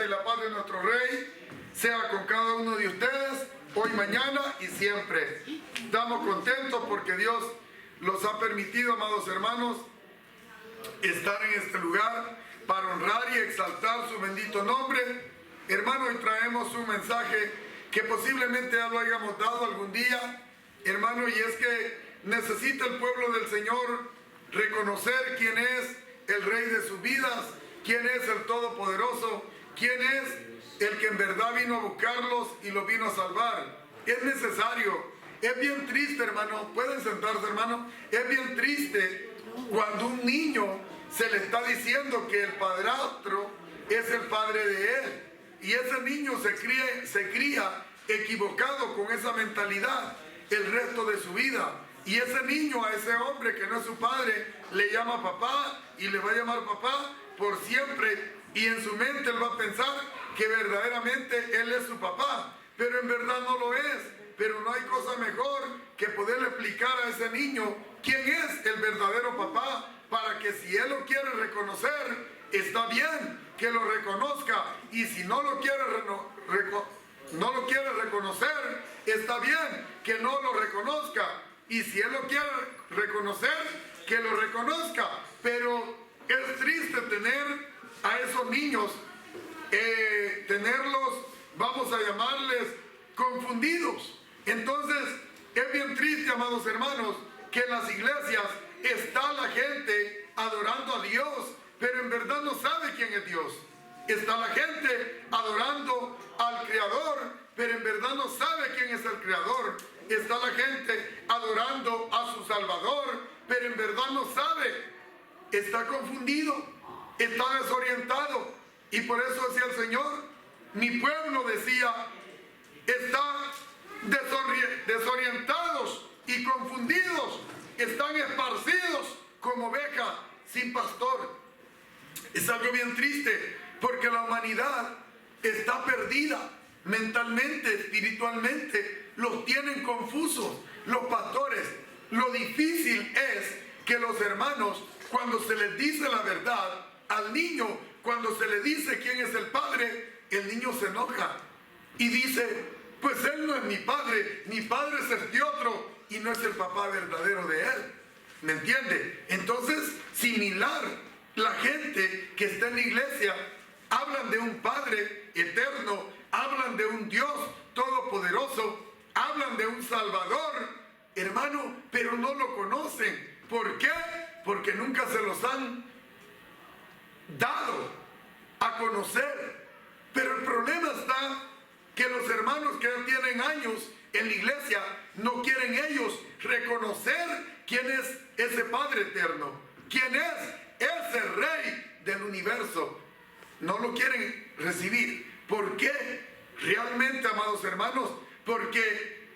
gracia y la paz de nuestro Rey sea con cada uno de ustedes, hoy, mañana y siempre. Estamos contentos porque Dios los ha permitido, amados hermanos, estar en este lugar para honrar y exaltar su bendito nombre. Hermano, hoy traemos un mensaje que posiblemente ya lo hayamos dado algún día, hermano, y es que necesita el pueblo del Señor reconocer quién es el Rey de sus vidas, quién es el Todopoderoso, quién es el que en verdad vino a buscarlos y los vino a salvar. Es necesario, es bien triste, hermano, pueden sentarse, hermano, es bien triste cuando un niño se le está diciendo que el padrastro es el padre de él, y ese niño se cría equivocado con esa mentalidad el resto de su vida. Y ese niño a ese hombre que no es su padre le llama papá y le va a llamar papá por siempre, y en su mente él va a pensar que verdaderamente él es su papá, pero en verdad no lo es. Pero no hay cosa mejor que poderle explicar a ese niño quién es el verdadero papá, para que si él lo quiere reconocer, está bien que lo reconozca, y si no lo quiere reconocer, está bien que no lo reconozca, y si él lo quiere reconocer, que lo reconozca. Pero es triste tener a esos niños, tenerlos, vamos a llamarles, confundidos. Entonces, es bien triste, amados hermanos, que en las iglesias está la gente adorando a Dios, pero en verdad no sabe quién es Dios. Está la gente adorando al Creador, pero en verdad no sabe quién es el Creador. Está la gente adorando a su Salvador, pero en verdad no sabe. Está confundido, está desorientado. Y por eso decía el Señor, mi pueblo, decía, está desorientados y confundidos, están esparcidos como ovejas sin pastor. Es algo bien triste, porque la humanidad está perdida mentalmente, espiritualmente, los tienen confusos los pastores. Lo difícil es que los hermanos, cuando se les dice la verdad al niño, cuando se le dice quién es el padre, el niño se enoja y dice, pues él no es mi padre es este otro, y no es el papá verdadero de él. ¿Me entiende? Entonces, similar, la gente que está en la iglesia hablan de un Padre eterno, hablan de un Dios todopoderoso, hablan de un Salvador, hermano, pero no lo conocen. ¿Por qué? Porque nunca se los han dado a conocer. Pero el problema está que los hermanos que ya tienen años en la iglesia no quieren ellos reconocer quién es ese Padre eterno, quién es ese Rey del universo. No lo quieren recibir. ¿Por qué? Realmente, amados hermanos, porque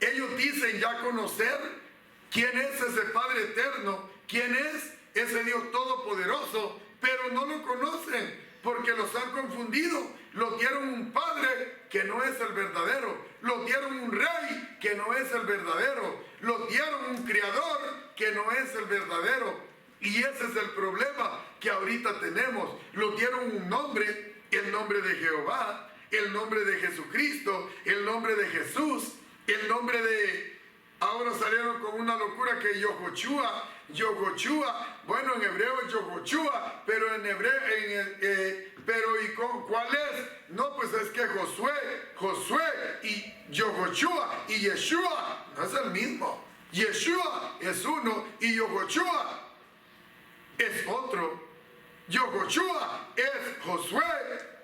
ellos dicen ya conocer quién es ese Padre eterno, quién es ese Dios todopoderoso, pero no lo conocen porque los han confundido. Los dieron un padre que no es el verdadero, los dieron un rey que no es el verdadero, los dieron un creador que no es el verdadero. Y ese es el problema que ahorita tenemos. Los dieron un nombre, el nombre de Jehová, el nombre de Jesucristo, el nombre de Jesús, el nombre de... Ahora salieron con una locura que Yohoshua, bueno, en hebreo es Yohoshua, pero en hebreo, ¿cuál es? No, pues es que Josué y Yohoshua y Yeshua no es el mismo. Yeshua es uno y Yohoshua es otro. Yohoshua es Josué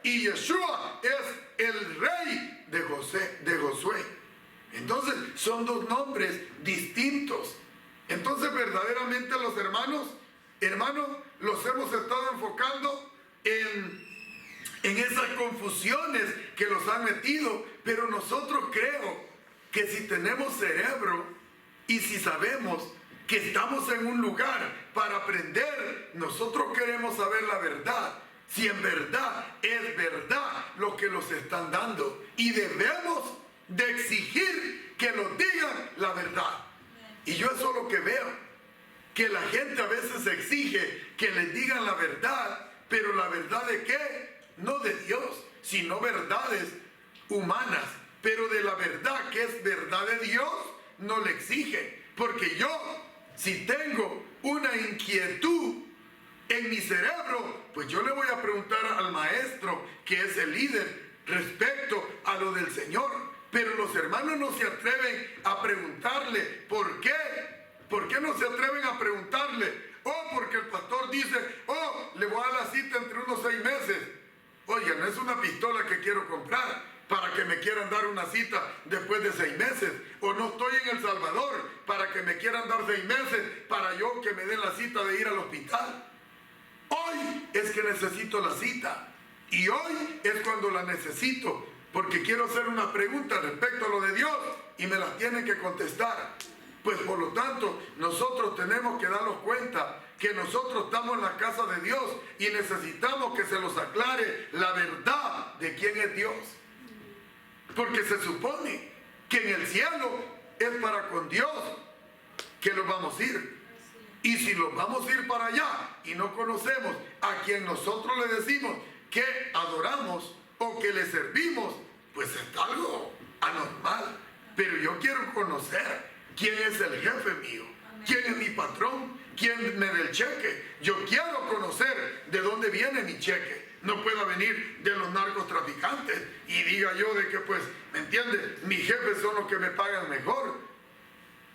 y Yeshua es el rey de Josué. Entonces son dos nombres distintos. Entonces verdaderamente los hermanos, los hemos estado enfocando en esas confusiones que los han metido. Pero nosotros creo que si tenemos cerebro y si sabemos que estamos en un lugar para aprender, nosotros queremos saber la verdad. Si en verdad es verdad lo que nos están dando, y debemos de exigir que nos digan la verdad. Y yo eso es lo que veo, que la gente a veces exige que les digan la verdad, pero la verdad de qué? no de Dios, sino verdades humanas. Pero de la verdad que es verdad de Dios, no le exige. Porque yo, si tengo una inquietud en mi cerebro, pues yo le voy a preguntar al maestro, que es el líder, respecto a lo del Señor. Pero los hermanos no se atreven a preguntarle. ¿Por qué? ¿Por qué no se atreven a preguntarle? Oh, porque el pastor dice, oh, le voy a dar la cita entre unos 6 meses. Oye, no es una pistola que quiero comprar para que me quieran dar una cita después de 6 meses. O no estoy en El Salvador para que me quieran dar 6 meses para yo que me den la cita de ir al hospital. Hoy es que necesito la cita. Y hoy es cuando la necesito, porque quiero hacer una pregunta respecto a lo de Dios y me la tienen que contestar. Pues por lo tanto, nosotros tenemos que darnos cuenta que nosotros estamos en la casa de Dios y necesitamos que se nos aclare la verdad de quién es Dios. Porque se supone que en el cielo es para con Dios que nos vamos a ir. Y si nos vamos a ir para allá y no conocemos a quien nosotros le decimos que adoramos o que le servimos, pues es algo anormal. Pero yo quiero conocer quién es el jefe mío, quién es mi patrón, quién me da el cheque. Yo quiero conocer de dónde viene mi cheque. No pueda venir de los narcotraficantes y diga yo de que, pues, ¿me entiende? Mis jefes son los que me pagan mejor.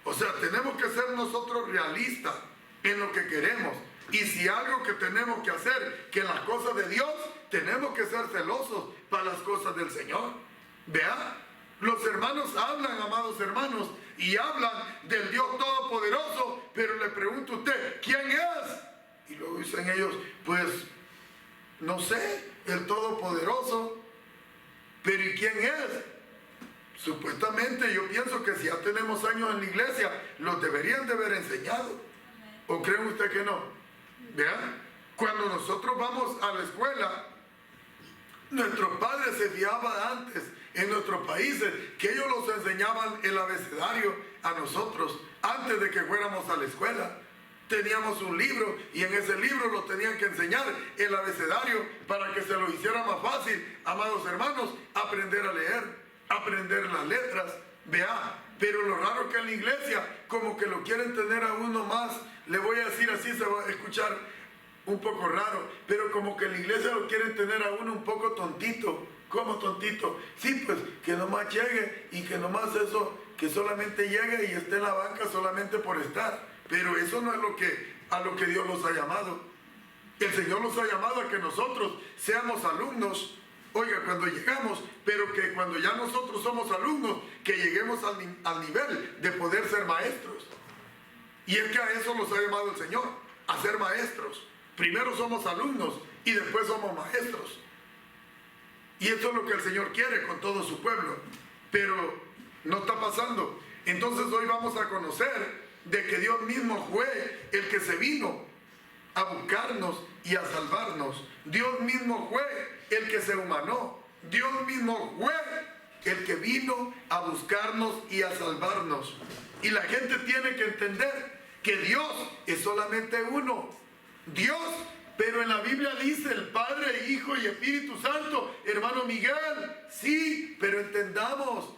O sea, tenemos que ser nosotros realistas en lo que queremos. Y si algo que tenemos que hacer, que en las cosas de Dios, tenemos que ser celosos para las cosas del Señor. Vea, los hermanos hablan, amados hermanos, y hablan del Dios Todopoderoso, pero le pregunto a usted, ¿quién es? Y luego dicen ellos, pues, no sé, el Todopoderoso. Pero ¿y quién es? Supuestamente yo pienso que si ya tenemos años en la iglesia, los deberían de haber enseñado. ¿O creen usted que no? Vean, cuando nosotros vamos a la escuela, nuestros padres se fiaban antes en nuestros países que ellos nos enseñaban el abecedario a nosotros antes de que fuéramos a la escuela. Teníamos un libro y en ese libro nos tenían que enseñar el abecedario para que se lo hiciera más fácil, amados hermanos, aprender a leer, aprender las letras. Vea, pero lo raro que en la iglesia como que lo quieren tener a uno más, le voy a decir así, se va a escuchar un poco raro, pero como que en la iglesia lo quieren tener a uno un poco tontito. ¿Cómo tontito? Sí, pues que nomás llegue y que nomás eso, que solamente llegue y esté en la banca solamente por estar. Pero eso no es a lo que Dios nos ha llamado. El Señor nos ha llamado a que nosotros seamos alumnos. Oiga, cuando llegamos, pero que cuando ya nosotros somos alumnos, que lleguemos al nivel de poder ser maestros. Y es que a eso nos ha llamado el Señor, a ser maestros. Primero somos alumnos y después somos maestros. Y eso es lo que el Señor quiere con todo su pueblo. Pero no está pasando. Entonces hoy vamos a conocer de que Dios mismo fue el que se vino a buscarnos y a salvarnos. Dios mismo fue el que se humanó. Dios mismo fue el que vino a buscarnos y a salvarnos. Y la gente tiene que entender que Dios es solamente uno. Dios, pero en la Biblia dice el Padre, Hijo y Espíritu Santo. Hermano Miguel, sí, pero entendamos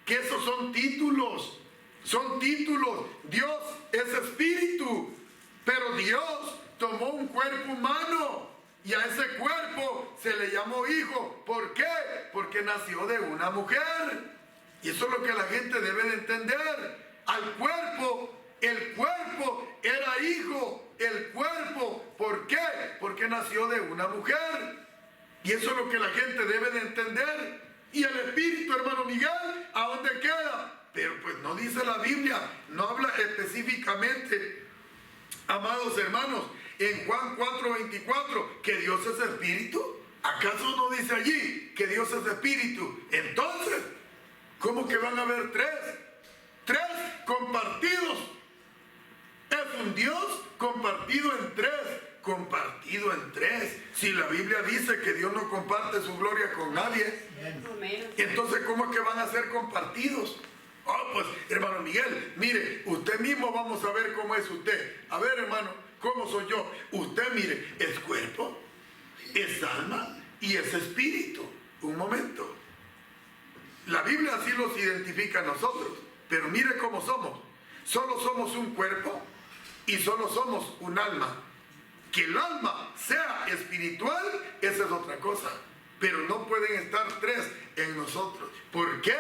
que esos son títulos. Son títulos. Dios es espíritu, pero Dios tomó un cuerpo humano y a ese cuerpo se le llamó hijo. ¿Por qué? Porque nació de una mujer. Y eso es lo que la gente debe de entender. Al cuerpo, el cuerpo era hijo. El cuerpo, ¿por qué? Porque nació de una mujer. Y eso es lo que la gente debe de entender. Y el espíritu, hermano Miguel, ¿a dónde queda? Pero pues no dice la Biblia, no habla específicamente, amados hermanos, en Juan 4:24, que Dios es espíritu. ¿Acaso no dice allí que Dios es espíritu? Entonces, ¿cómo que van a haber tres? Tres compartidos. Es un Dios compartido en tres. Compartido en tres. Si la Biblia dice que Dios no comparte su gloria con nadie, entonces ¿cómo es que van a ser compartidos? Oh, pues hermano Miguel, mire, usted mismo vamos a ver cómo es usted. A ver, hermano, ¿cómo soy yo? Usted, mire, es cuerpo, es alma y es espíritu. Un momento. La Biblia así los identifica a nosotros, pero mire cómo somos. Solo somos un cuerpo y solo somos un alma. Que el alma sea espiritual, esa es otra cosa. Pero no pueden estar tres en nosotros. ¿Por qué?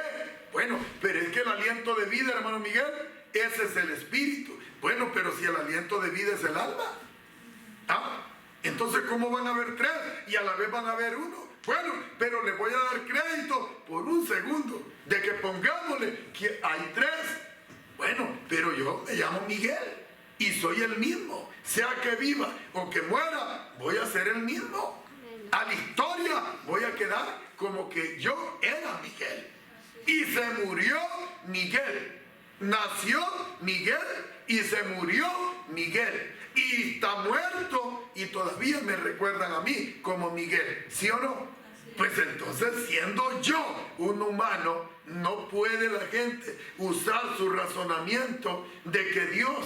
Bueno, pero es que el aliento de vida, hermano Miguel, ese es el espíritu. Bueno, pero si el aliento de vida es el alma, entonces ¿cómo van a haber tres y a la vez van a haber uno? Bueno, pero le voy a dar crédito por un segundo de que pongámosle que hay tres. Bueno, pero yo me llamo Miguel y soy el mismo. Sea que viva o que muera, voy a ser el mismo. A la historia voy a quedar como que yo era Miguel. Y se murió Miguel. Nació Miguel y se murió Miguel. Y está muerto y todavía me recuerdan a mí como Miguel. ¿Sí o no? Pues entonces, siendo yo un humano, no puede la gente usar su razonamiento de que Dios,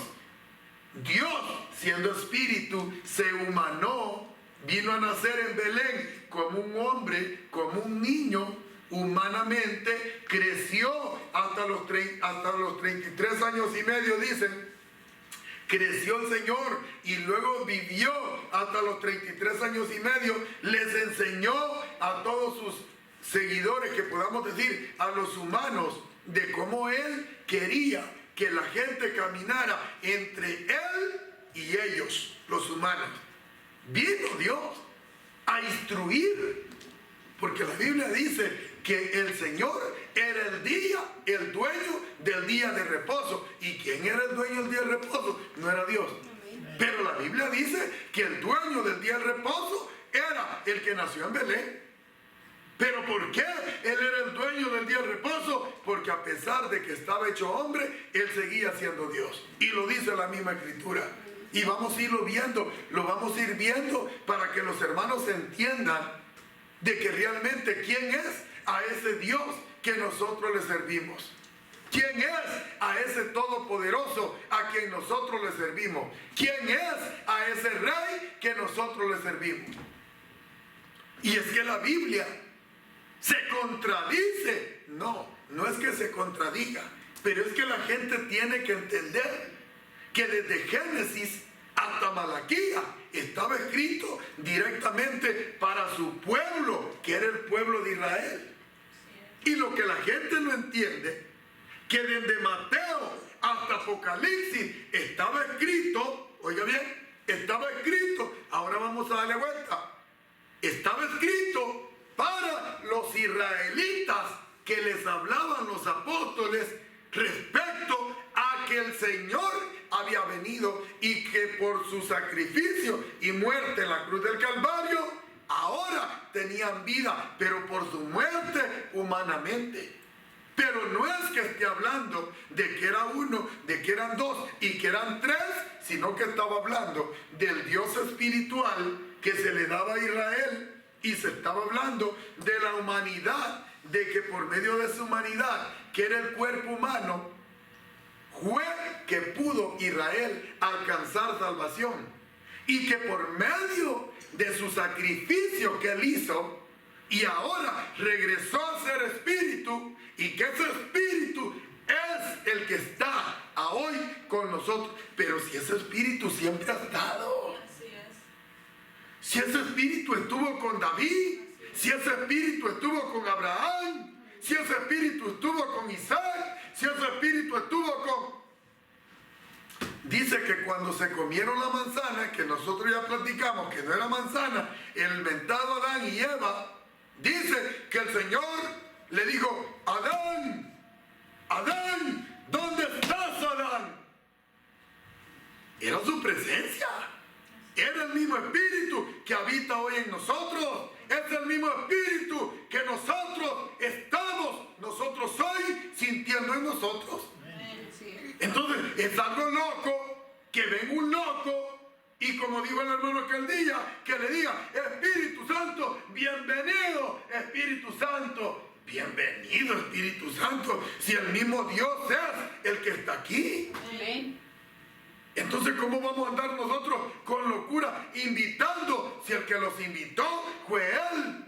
siendo espíritu, se humanó, vino a nacer en Belén como un hombre, como un niño, humanamente, creció hasta los 33 años y medio, dicen. Creció el Señor y luego vivió hasta los 33 años y medio. Les enseñó a todos sus seguidores, que podamos decir a los humanos, de cómo Él quería que la gente caminara entre Él y ellos, los humanos. Vino Dios a instruir, porque la Biblia dice que el Señor era el dueño del día de reposo. ¿Y quién era el dueño del día de reposo? No era Dios. Pero la Biblia dice que el dueño del día de reposo era el que nació en Belén. ¿Pero por qué Él era el dueño del día de reposo? Porque a pesar de que estaba hecho hombre, Él seguía siendo Dios. Y lo dice la misma Escritura. Y vamos a irlo viendo, lo vamos a ir viendo para que los hermanos entiendan de que realmente quién es a ese Dios que nosotros le servimos. ¿Quién es a ese todopoderoso a quien nosotros le servimos? ¿Quién es a ese rey que nosotros le servimos? Y es que la Biblia se contradice. No es que se contradiga, pero es que la gente tiene que entender que desde Génesis hasta Malaquía estaba escrito directamente para su pueblo, que era el pueblo de Israel. Y lo que la gente no entiende, que desde Mateo hasta Apocalipsis estaba escrito, oiga bien, estaba escrito, ahora vamos a darle vuelta, estaba escrito para los israelitas que les hablaban los apóstoles respecto a que el Señor había venido y que por su sacrificio y muerte en la cruz del Calvario ahora tenían vida, pero por su muerte humanamente. Pero no es que esté hablando de que era uno, de que eran dos y que eran tres, sino que estaba hablando del Dios espiritual que se le daba a Israel, y se estaba hablando de la humanidad, de que por medio de su humanidad, que era el cuerpo humano, fue que pudo Israel alcanzar salvación, y que por medio de su sacrificio que él hizo, y ahora regresó a ser espíritu, y que ese espíritu es el que está a hoy con nosotros. Pero si ese espíritu siempre ha estado, si ese espíritu estuvo con David, si ese espíritu estuvo con Abraham, si ese espíritu estuvo con Isaac, si ese espíritu estuvo con... Dice que cuando se comieron la manzana, que nosotros ya platicamos que no era manzana, el inventado Adán y Eva, dice que el Señor le dijo: Adán, Adán, ¿dónde estás, Adán? Era su presencia. Era el mismo espíritu que habita hoy en nosotros. Es el mismo espíritu que nosotros hoy sintiendo en nosotros. Entonces es algo loco que venga un loco y, como dijo el hermano aquel día, que le diga: Espíritu Santo, bienvenido, Espíritu Santo. Bienvenido, Espíritu Santo, si el mismo Dios es el que está aquí. Amén. Entonces, ¿cómo vamos a andar nosotros con locura invitando si el que los invitó fue Él?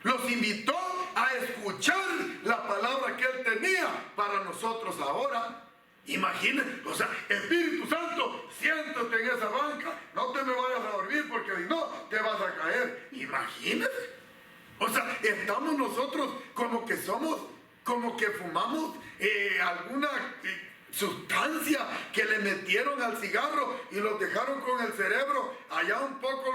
Los invitó a escuchar la palabra que Él tenía para nosotros ahora. Imaginen, o sea, Espíritu Santo, siéntate en esa banca, no te me vayas a dormir porque si no te vas a caer. Imagínense. O sea, estamos nosotros como que somos, como que fumamos alguna sustancia que le metieron al cigarro y los dejaron con el cerebro allá un poco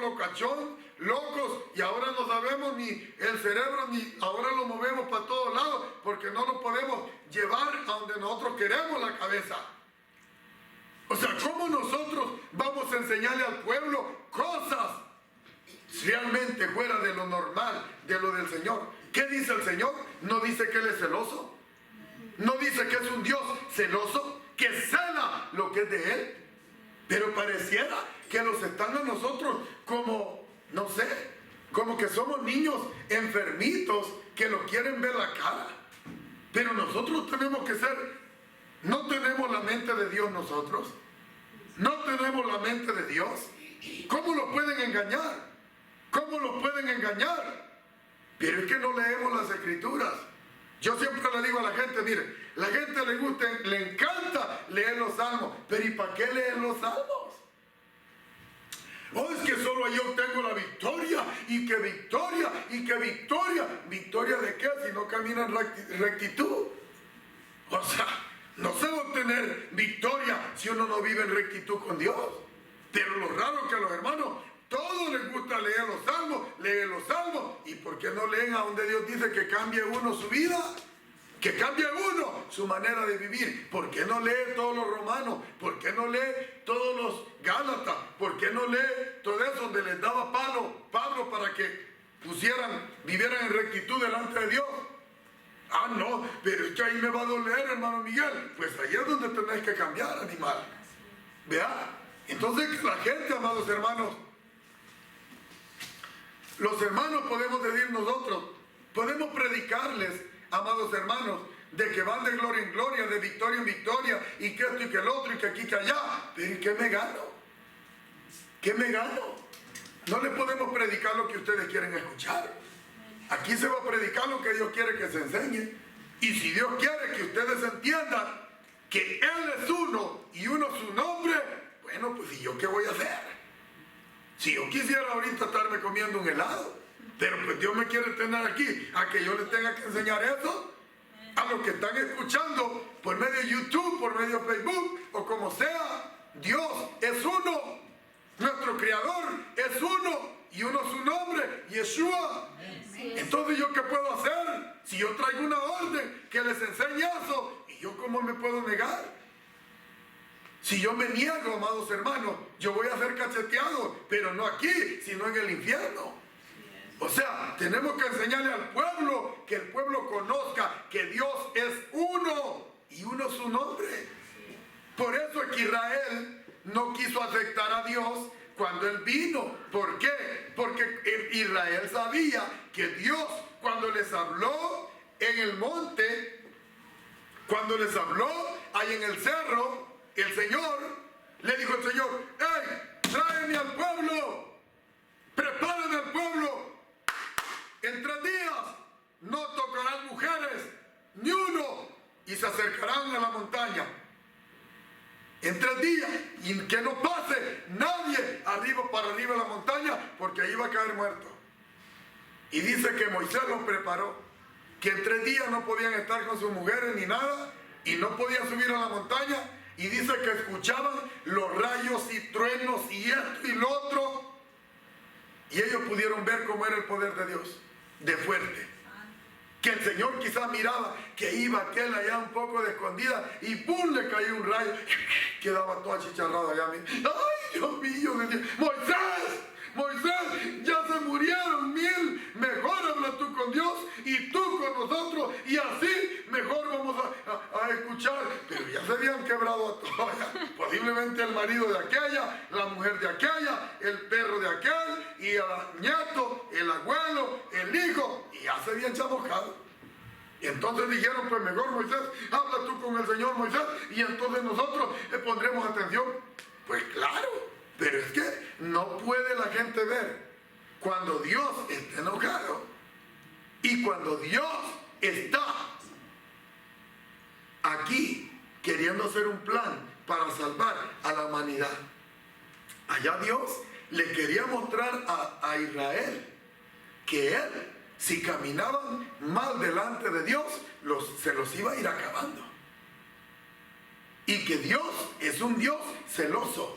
locos, y ahora no sabemos ni el cerebro, ni ahora lo movemos para todos lados porque no lo podemos llevar a donde nosotros queremos la cabeza. O sea, ¿cómo nosotros vamos a enseñarle al pueblo cosas realmente fuera de lo normal, de lo del Señor? ¿Qué dice el Señor? No dice que Él es celoso. No dice que es un Dios celoso, que cela lo que es de Él. Pero pareciera que nos están a nosotros como, no sé, como que somos niños enfermitos que lo quieren ver la cara. Pero nosotros tenemos que ser, no tenemos la mente de Dios nosotros. No tenemos la mente de Dios. ¿Cómo lo pueden engañar? ¿Cómo lo pueden engañar? Pero es que no leemos las Escrituras. Yo siempre le digo a la gente, mire, la gente le encanta leer los salmos, pero ¿y para qué leer los salmos? Oh, es que solo yo obtengo la victoria, y que victoria, y que victoria. ¿Victoria de qué? Si no camina en rectitud. O sea, no se va a obtener victoria si uno no vive en rectitud con Dios. Pero lo raro es que a los hermanos todos les gusta leer los salmos. ¿Y por qué no leen a donde Dios dice que cambie uno su vida? Que cambie uno su manera de vivir. ¿Por qué no lee todos los romanos? ¿Por qué no lee todos los gálatas? ¿Por qué no lee todo eso donde les daba Pablo para que vivieran en rectitud delante de Dios? Ah, no, pero es que ahí me va a doler, hermano Miguel. Pues ahí es donde tenéis que cambiar, animal. ¿Vea? Entonces la gente, amados hermanos, los hermanos podemos decir nosotros, podemos predicarles, amados hermanos, de que van de gloria en gloria, de victoria en victoria, y que esto y que el otro, y que aquí y que allá. Pero ¿y qué me gano? ¿Qué me gano? No les podemos predicar lo que ustedes quieren escuchar. Aquí se va a predicar lo que Dios quiere que se enseñe. Y si Dios quiere que ustedes entiendan que Él es uno y uno su nombre, bueno, pues ¿y yo qué voy a hacer? Si yo quisiera ahorita estarme comiendo un helado, pero pues Dios me quiere tener aquí, a que yo les tenga que enseñar eso, a los que están escuchando por medio de YouTube, por medio de Facebook, o como sea, Dios es uno, nuestro Creador es uno, y uno su nombre, Yeshua. Entonces, ¿yo qué puedo hacer? Si yo traigo una orden que les enseñe eso, ¿y yo cómo me puedo negar? Si yo me niego, amados hermanos, yo voy a ser cacheteado, pero no aquí, sino en el infierno. O sea, tenemos que enseñarle al pueblo, que el pueblo conozca que Dios es uno y uno su nombre. Por eso es que Israel no quiso aceptar a Dios cuando Él vino. ¿Por qué? Porque Israel sabía que Dios, cuando les habló en el monte, cuando les habló ahí en el cerro, el Señor, le dijo el Señor, ¡hey! ¡Tráeme al pueblo! ¡Preparen al pueblo! En 3 días no tocarán mujeres, ni uno, y se acercarán a la montaña. En 3 días, y que no pase nadie para arriba de la montaña, porque ahí va a caer muerto. Y dice que Moisés los preparó, que en 3 días no podían estar con sus mujeres ni nada, y no podían subir a la montaña. Y dice que escuchaban los rayos y truenos y esto y lo otro. Y ellos pudieron ver cómo era el poder de Dios, de fuerte. Que el Señor quizás miraba que iba aquel allá un poco de escondida y ¡pum! Le cayó un rayo. Quedaba todo achicharrado allá. ¡Ay, Dios mío! Moisés, ya se murieron 1000. Mejor habla tú con Dios y tú con nosotros. Y así mejor vamos a escuchar. Pero ya se habían quebrado a todos. Posiblemente el marido de aquella, la mujer de aquella, el perro de aquel, y el nieto, el abuelo, el hijo. Y ya se habían chamuscado. Y entonces dijeron, pues mejor Moisés, habla tú con el Señor Moisés, y entonces nosotros le pondremos atención. Pues claro. Pero es que no puede la gente ver cuando Dios está enojado. Y cuando Dios está aquí queriendo hacer un plan para salvar a la humanidad, allá Dios le quería mostrar a Israel que él, si caminaban mal delante de Dios, se los iba a ir acabando. Y que Dios es un Dios celoso,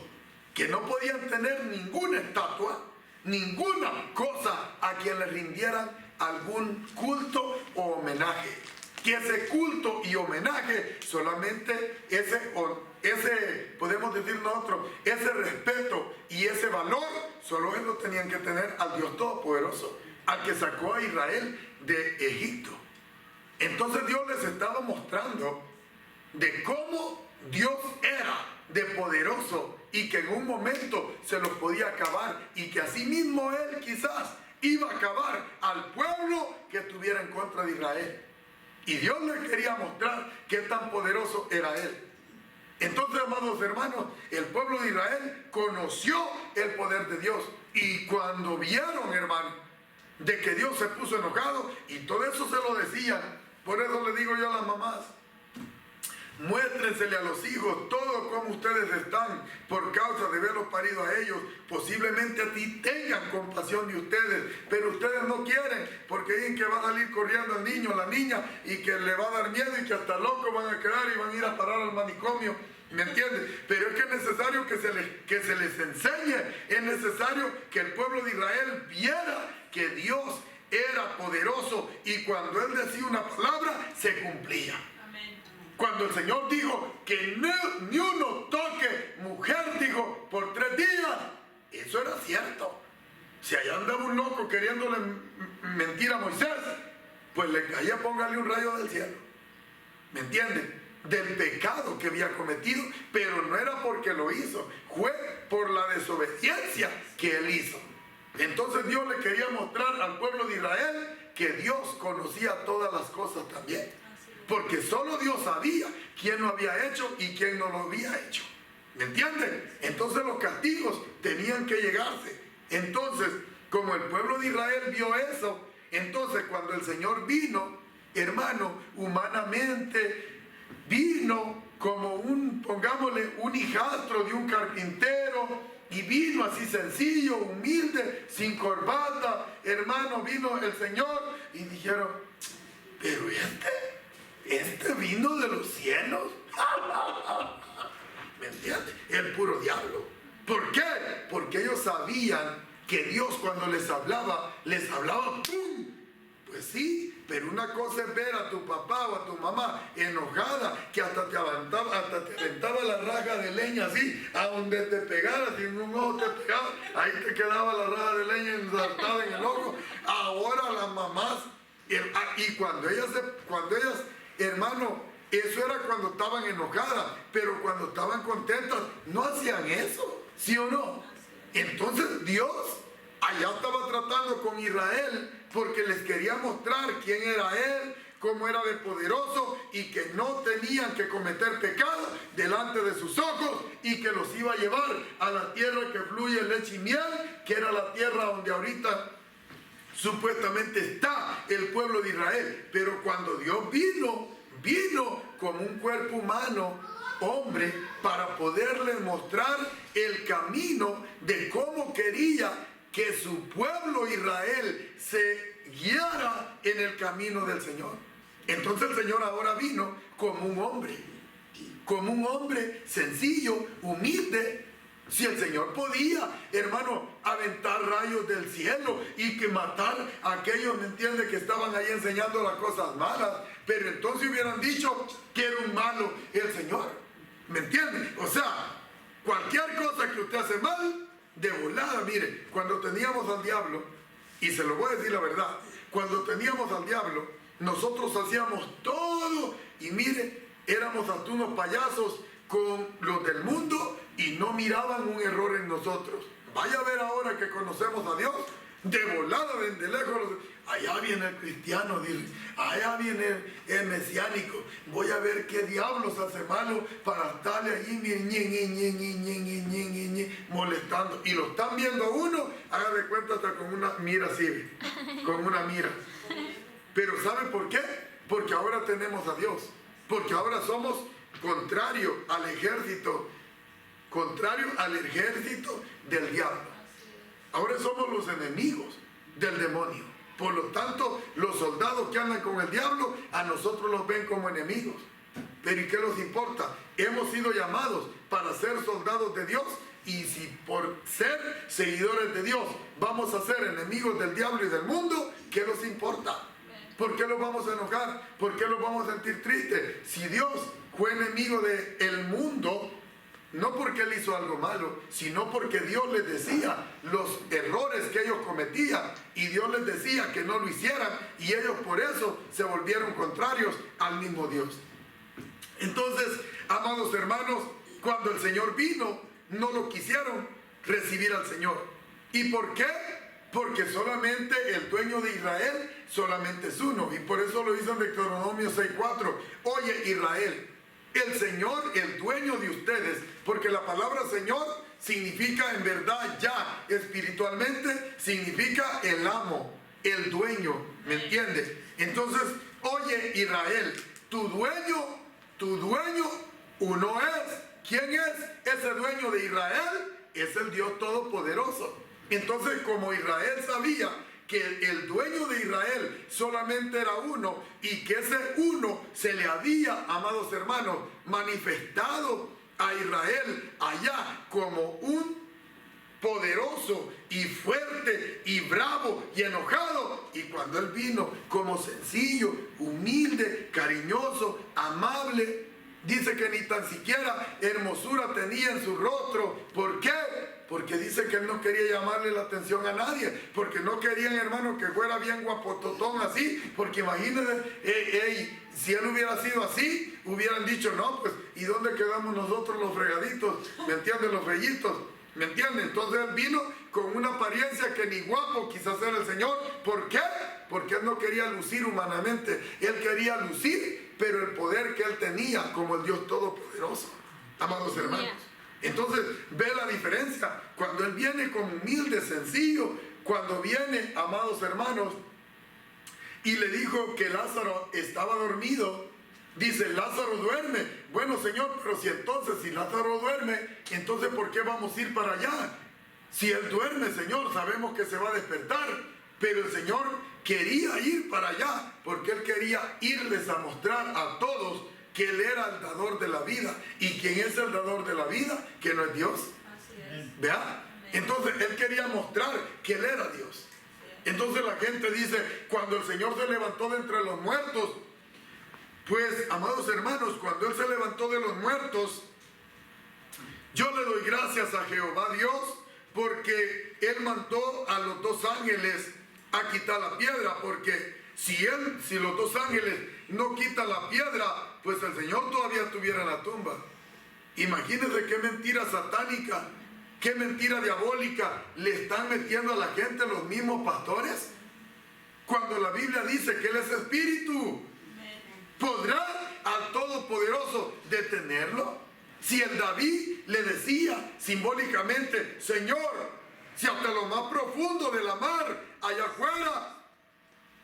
que no podían tener ninguna estatua, ninguna cosa a quien le rindieran algún culto o homenaje. Que ese culto y homenaje, solamente ese, podemos decir nosotros, ese respeto y ese valor, solo ellos tenían que tener al Dios Todopoderoso, al que sacó a Israel de Egipto. Entonces Dios les estaba mostrando de cómo Dios era de poderoso y que en un momento se los podía acabar, y que asimismo Él quizás iba a acabar al pueblo que estuviera en contra de Israel. Y Dios le quería mostrar qué tan poderoso era Él. Entonces, amados hermanos, el pueblo de Israel conoció el poder de Dios. Y cuando vieron, hermanos, de que Dios se puso enojado, y todo eso se lo decían, por eso le digo yo a las mamás, muéstrensele a los hijos todo como ustedes están por causa de verlos parido a ellos. Posiblemente a ti tengan compasión de ustedes, pero ustedes no quieren, porque dicen que va a salir corriendo el niño o la niña y que le va a dar miedo y que hasta locos van a quedar y van a ir a parar al manicomio. ¿Me entiendes? Pero es que es necesario que se les enseñe, es necesario que el pueblo de Israel viera que Dios era poderoso, y cuando Él decía una palabra, se cumplía. Cuando el Señor dijo que ni uno toque mujer, dijo, por 3 días, eso era cierto. Si allá andaba un loco queriéndole mentir a Moisés, pues le caía, póngale un rayo del cielo. ¿Me entienden? Del pecado que había cometido, pero no era porque lo hizo, fue por la desobediencia que él hizo. Entonces Dios le quería mostrar al pueblo de Israel que Dios conocía todas las cosas también, porque solo Dios sabía quién lo había hecho y quién no lo había hecho. ¿Me entienden? Entonces los castigos tenían que llegarse. Entonces, como el pueblo de Israel vio eso, entonces cuando el Señor vino, hermano, humanamente vino como pongámosle, un hijastro de un carpintero, y vino así sencillo, humilde, sin corbata, hermano, vino el Señor y dijeron, pero este vino de los cielos. ¿Me entiendes? El puro diablo. ¿Por qué? Porque ellos sabían que Dios cuando les hablaba ¡pum! Pues sí, pero una cosa es ver a tu papá o a tu mamá enojada, que hasta te aventaba la raja de leña así, a donde te pegara, si en un ojo te pegaba, ahí te quedaba la raja de leña ensartada en el ojo. Ahora las mamás, y cuando ellas, hermano, eso era cuando estaban enojadas, pero cuando estaban contentas, no hacían eso, ¿sí o no? Entonces Dios allá estaba tratando con Israel, porque les quería mostrar quién era Él, cómo era de poderoso, y que no tenían que cometer pecado delante de sus ojos, y que los iba a llevar a la tierra que fluye leche y miel, que era la tierra donde ahorita supuestamente está el pueblo de Israel. Pero cuando Dios vino como un cuerpo humano, hombre, para poderles mostrar el camino de cómo quería que su pueblo Israel se guiara en el camino del Señor. Entonces el Señor ahora vino como un hombre sencillo, humilde. Si el Señor podía, hermano, aventar rayos del cielo y que matar a aquellos, ¿me entiende?, que estaban ahí enseñando las cosas malas, pero entonces hubieran dicho que era un malo el Señor. ¿Me entiende? O sea, cualquier cosa que usted hace mal, de volada, mire, cuando teníamos al diablo, y se lo voy a decir la verdad, cuando teníamos al diablo, nosotros hacíamos todo, y mire, éramos hasta unos payasos con los del mundo, y no miraban un error en nosotros. Vaya a ver ahora que conocemos a Dios, de volada, desde lejos, allá viene el cristiano, dice, allá viene el mesiánico, voy a ver qué diablos hace malo para estarle ahí molestando. Y lo están viendo uno, haga de cuenta hasta con una mira así, con una mira. Pero ¿sabe por qué? Porque ahora tenemos a Dios. Porque ahora somos contrario al ejército del diablo. Ahora somos los enemigos del demonio. Por lo tanto, los soldados que andan con el diablo, a nosotros los ven como enemigos. Pero ¿y qué nos importa? Hemos sido llamados para ser soldados de Dios. Y si por ser seguidores de Dios vamos a ser enemigos del diablo y del mundo, ¿qué nos importa? ¿Por qué los vamos a enojar? ¿Por qué los vamos a sentir tristes? Si Dios fue enemigo del mundo, no porque Él hizo algo malo, sino porque Dios les decía los errores que ellos cometían y Dios les decía que no lo hicieran y ellos por eso se volvieron contrarios al mismo Dios. Entonces, amados hermanos, cuando el Señor vino, no lo quisieron recibir al Señor. ¿Y por qué? Porque solamente el dueño de Israel solamente es uno. Y por eso lo dice en Deuteronomio 6:4. Oye Israel, el Señor, el dueño de ustedes, porque la palabra Señor significa en verdad ya espiritualmente, significa el amo, el dueño, ¿me entiendes? Entonces, oye Israel, tu dueño uno es. ¿Quién es ese dueño de Israel? Es el Dios Todopoderoso. Entonces, como Israel sabía que el dueño de Israel solamente era uno y que ese uno se le había, amados hermanos, manifestado a Israel allá como un poderoso y fuerte y bravo y enojado, y cuando él vino como sencillo, humilde, cariñoso, amable, dice que ni tan siquiera hermosura tenía en su rostro. ¿Por qué? Porque dice que él no quería llamarle la atención a nadie, porque no querían, hermano, que fuera bien guapototón así, porque imagínense, si él hubiera sido así, hubieran dicho, no, pues, ¿y dónde quedamos nosotros los fregaditos? ¿Me entienden? Los bellitos, ¿me entienden? Entonces él vino con una apariencia que ni guapo quizás era el Señor. ¿Por qué? Porque él no quería lucir humanamente, él quería lucir, pero el poder que él tenía como el Dios Todopoderoso, amados hermanos. Entonces, ve la diferencia. Cuando él viene como humilde, sencillo, cuando viene, amados hermanos, y le dijo que Lázaro estaba dormido, dice, Lázaro duerme. Bueno, Señor, pero si Lázaro duerme, entonces ¿por qué vamos a ir para allá? Si él duerme, Señor, sabemos que se va a despertar, pero el Señor quería ir para allá, porque él quería irles a mostrar a todos que él era el dador de la vida. ¿Y quién es el dador de la vida? Que no es Dios. Así es. ¿Vea? Entonces él quería mostrar que él era Dios. Entonces la gente dice, cuando el Señor se levantó de entre los muertos, pues, amados hermanos, cuando él se levantó de los muertos, yo le doy gracias a Jehová Dios, porque él mandó a los dos ángeles a quitar la piedra, porque si los dos ángeles no quitan la piedra, pues el Señor todavía estuviera en la tumba. Imagínense qué mentira satánica, qué mentira diabólica le están metiendo a la gente los mismos pastores, cuando la Biblia dice que él es espíritu. ¿Podrá al Todopoderoso detenerlo? Si el David le decía simbólicamente, Señor, si hasta lo más profundo de la mar, allá afuera,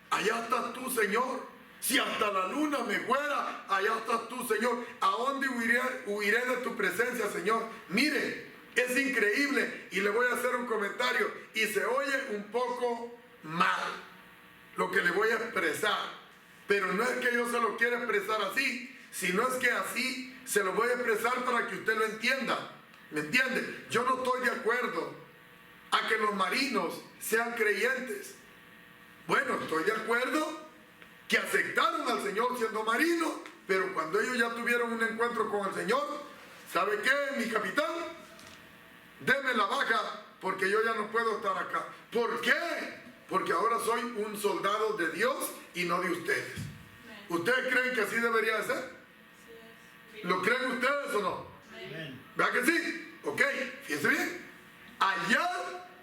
allá estás tú, Señor. Si hasta la luna me fuera, allá estás tú, Señor. ¿A dónde huiré de tu presencia, Señor? Mire, es increíble, y le voy a hacer un comentario, y se oye un poco mal lo que le voy a expresar, pero no es que yo se lo quiera expresar así, sino es que así se lo voy a expresar para que usted lo entienda. ¿Me entiende? Yo no estoy de acuerdo a que los marinos sean creyentes. Bueno, estoy de acuerdo que aceptaron al Señor siendo marinos, pero cuando ellos ya tuvieron un encuentro con el Señor, ¿sabe qué, mi capitán? Deme la baja, porque yo ya no puedo estar acá. ¿Por qué? Porque ahora soy un soldado de Dios y no de ustedes. ¿Ustedes creen que así debería de ser? ¿Lo creen ustedes o no? ¿Verdad que sí? Ok, fíjense bien. Allá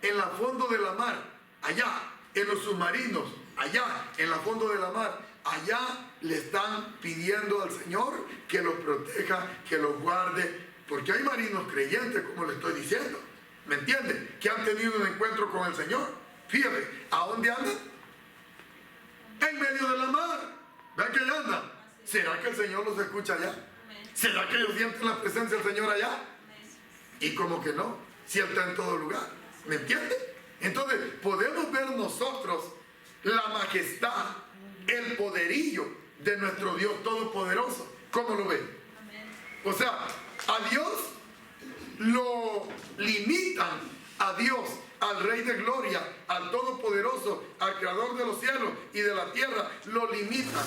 en la fondo de la mar, allá en los submarinos, allá en la fondo de la mar, allá le están pidiendo al Señor que los proteja, que los guarde, porque hay marinos creyentes, como le estoy diciendo, ¿me entiende? Que han tenido un encuentro con el Señor. Fíjate, ¿a dónde andan? En medio de la ¿Será que el Señor los escucha allá? ¿Será que ellos sienten la presencia del Señor allá? Y como que no, si Él está en todo lugar. ¿Me entiende? Entonces podemos ver nosotros la majestad, el poderío de nuestro Dios Todopoderoso. ¿Cómo lo ve? O sea, a Dios lo limitan, a Dios, al Rey de Gloria, al Todopoderoso, al Creador de los cielos y de la tierra, lo limitan.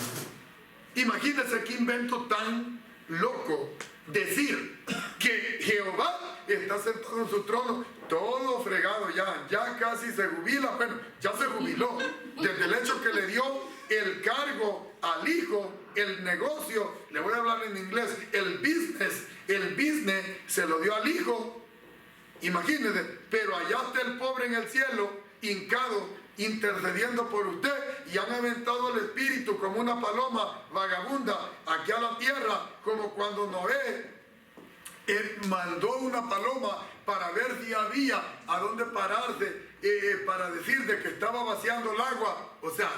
Imagínense qué invento tan loco decir que Jehová está sentado en su trono, todo fregado ya casi se jubila. Bueno, ya se jubiló desde el hecho que le dio el cargo al hijo, el negocio, le voy a hablar en inglés, el business se lo dio al hijo. Imagínense, pero allá está el pobre en el cielo, hincado, intercediendo por usted, y han aventado el espíritu como una paloma vagabunda aquí a la tierra, como cuando Noé mandó una paloma para ver si había a dónde pararse, para decir de que estaba vaciando el agua. O sea,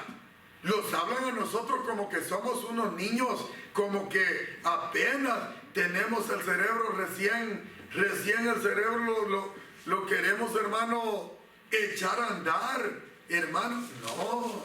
los hablan a nosotros como que somos unos niños, como que apenas tenemos el cerebro recién el cerebro lo queremos, hermano, echar a andar, hermano. No,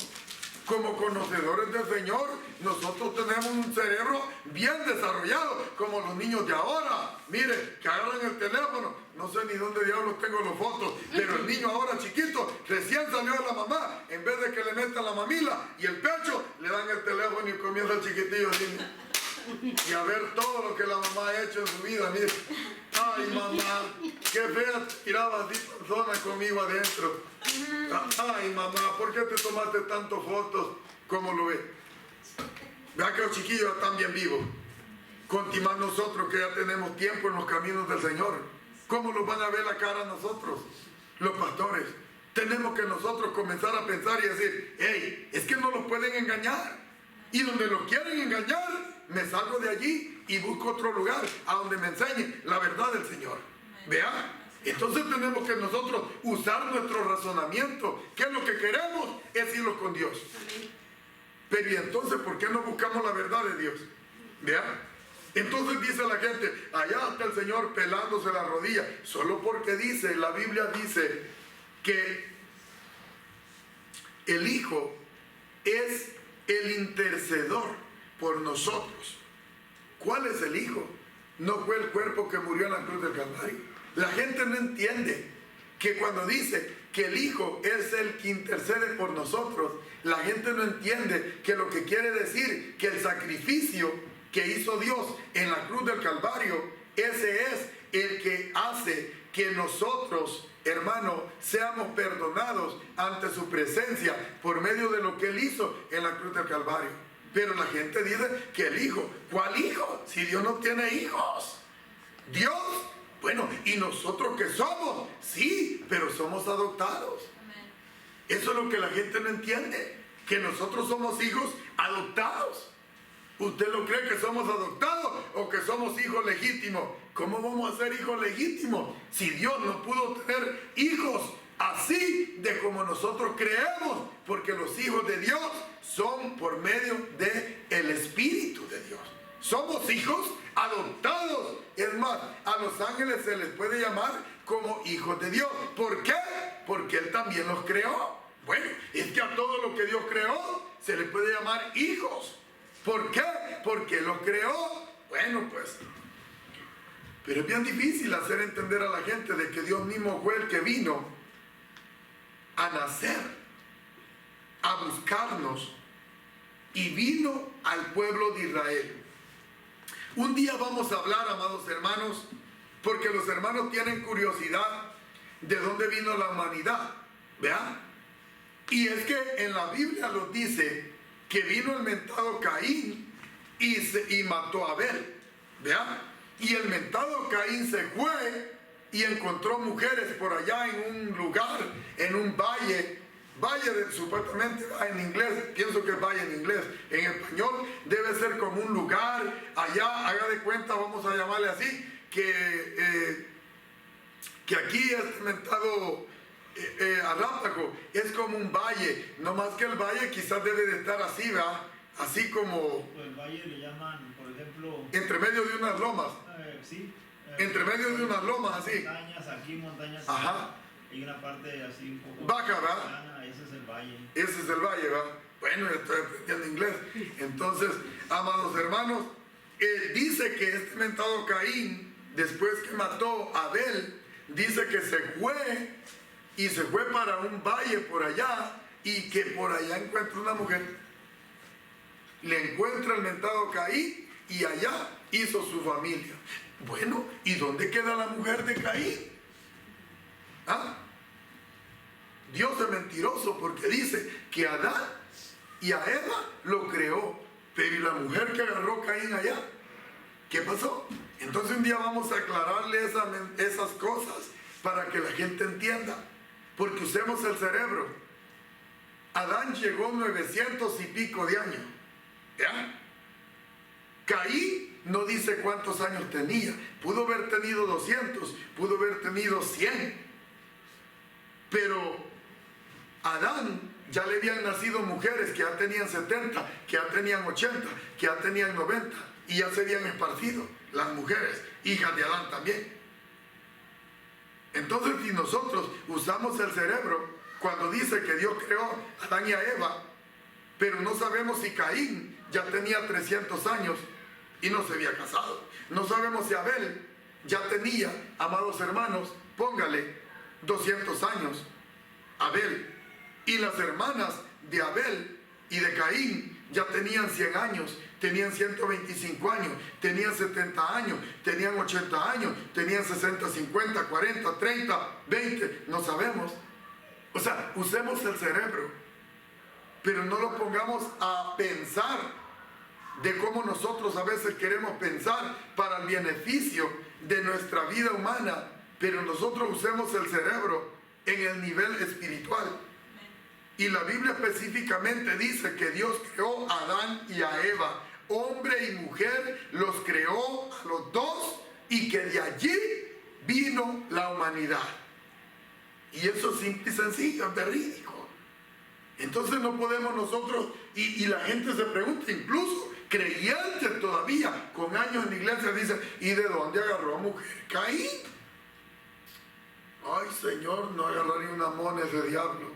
como conocedores del Señor, nosotros tenemos un cerebro bien desarrollado, como los niños de ahora. Mire, que agarran el teléfono, no sé ni dónde diablos tengo las fotos, pero el niño ahora chiquito, recién salió de la mamá, en vez de que le metan la mamila y el pecho, le dan el teléfono y comienza el chiquitillo así, y a ver todo lo que la mamá ha hecho en su vida. Mire, ay mamá, qué fea tiraba así persona conmigo adentro. Ay mamá, ¿por qué te tomaste tantas fotos? ¿Cómo lo ve? Vea que los chiquillos están bien vivos. Continuar nosotros que ya tenemos tiempo en los caminos del Señor. ¿Cómo los van a ver la cara a nosotros, los pastores? Tenemos que nosotros comenzar a pensar y decir, hey, es que no los pueden engañar. Y donde los quieren engañar, me salgo de allí y busco otro lugar a donde me enseñen la verdad del Señor. ¿Vea? Entonces tenemos que nosotros usar nuestro razonamiento. ¿Qué es lo que queremos? Es irnos con Dios. Pero ¿y entonces por qué no buscamos la verdad de Dios? ¿Vea? Entonces dice la gente, allá está el Señor pelándose la rodilla. Solo porque dice, la Biblia dice que el Hijo es el intercedor por nosotros. ¿Cuál es el Hijo? No fue el cuerpo que murió en la cruz del Calvario. La gente no entiende que cuando dice que el Hijo es el que intercede por nosotros, la gente no entiende que lo que quiere decir que el sacrificio que hizo Dios en la cruz del Calvario, ese es el que hace que nosotros, hermano, seamos perdonados ante su presencia por medio de lo que Él hizo en la cruz del Calvario. Pero la gente dice que el Hijo, ¿cuál Hijo? Si Dios no tiene hijos. Dios, bueno, ¿y nosotros qué somos? Sí, pero somos adoptados. Amén. Eso es lo que la gente no entiende, que nosotros somos hijos adoptados. ¿Usted lo cree que somos adoptados o que somos hijos legítimos? ¿Cómo vamos a ser hijos legítimos si Dios no pudo tener hijos así de como nosotros creemos? Porque los hijos de Dios son por medio del Espíritu de Dios. Somos hijos adoptados. Es más, a los ángeles se les puede llamar como hijos de Dios. ¿Por qué? Porque Él también los creó. Bueno, es que a todo lo que Dios creó se les puede llamar hijos. ¿Por qué? Porque los creó. Bueno, pues, pero es bien difícil hacer entender a la gente de que Dios mismo fue el que vino a nacer, a buscarnos, y vino al pueblo de Israel. Un día vamos a hablar, amados hermanos, porque los hermanos tienen curiosidad de dónde vino la humanidad. ¿Vean? Y es que en la Biblia nos dice que vino el mentado Caín y mató a Abel. ¿Vean? Y el mentado Caín se fue y encontró mujeres por allá en un lugar, en un valle supuestamente en inglés, pienso que es valle en inglés, en español debe ser como un lugar allá, haga de cuenta, vamos a llamarle así, que aquí es mentado Arápago, es como un valle, no más que el valle quizás debe de estar así, ¿verdad? así como El valle le llaman, por ejemplo, entre medio de unas lomas. Sí. Entre medio de unas lomas, así. Montañas, aquí montañas. Ajá. Hay una parte así un poco baja, ¿verdad? ese es el valle. Ese es el valle, ¿verdad? Bueno, ya estoy aprendiendo inglés. Entonces, amados hermanos, dice que este mentado Caín, después que mató a Abel, dice que se fue para un valle por allá, y que por allá encuentra una mujer. Le encuentra el mentado Caín, y allá hizo su familia. Bueno, ¿y dónde queda la mujer de Caín? ¿Ah? Dios es mentiroso, porque dice que a Adán y a Eva lo creó, pero ¿y la mujer que agarró Caín allá? ¿Qué pasó? Entonces un día vamos a aclararle esas cosas para que la gente entienda, porque usemos el cerebro. Adán llegó 900 y pico de años, ¿ya? Caín no dice cuántos años tenía, pudo haber tenido 200, pudo haber tenido 100, pero Adán ya le habían nacido mujeres que ya tenían 70, que ya tenían 80, que ya tenían 90, y ya se habían esparcido las mujeres, hijas de Adán también. Entonces, si nosotros usamos el cerebro, cuando dice que Dios creó a Adán y a Eva, pero no sabemos si Caín ya tenía 300 años y no se había casado, no sabemos si Abel ya tenía, amados hermanos, póngale 200 años, Abel, y las hermanas de Abel y de Caín ya tenían 100 años, tenían 125 años, tenían 70 años, tenían 80 años, tenían 60, 50, 40, 30, 20, no sabemos. O sea, usemos el cerebro, pero no lo pongamos a pensar de cómo nosotros a veces queremos pensar para el beneficio de nuestra vida humana, pero nosotros usemos el cerebro en el nivel espiritual. Y la Biblia específicamente dice que Dios creó a Adán y a Eva, hombre y mujer, los creó a los dos, y que de allí vino la humanidad. Y eso es simple y sencillo, es verídico. Entonces no podemos nosotros, y la gente se pregunta, incluso creyentes todavía, con años en la iglesia, dicen, ¿y de dónde agarró a mujer Caín? Ay, Señor, no agarraría una mona ese diablo.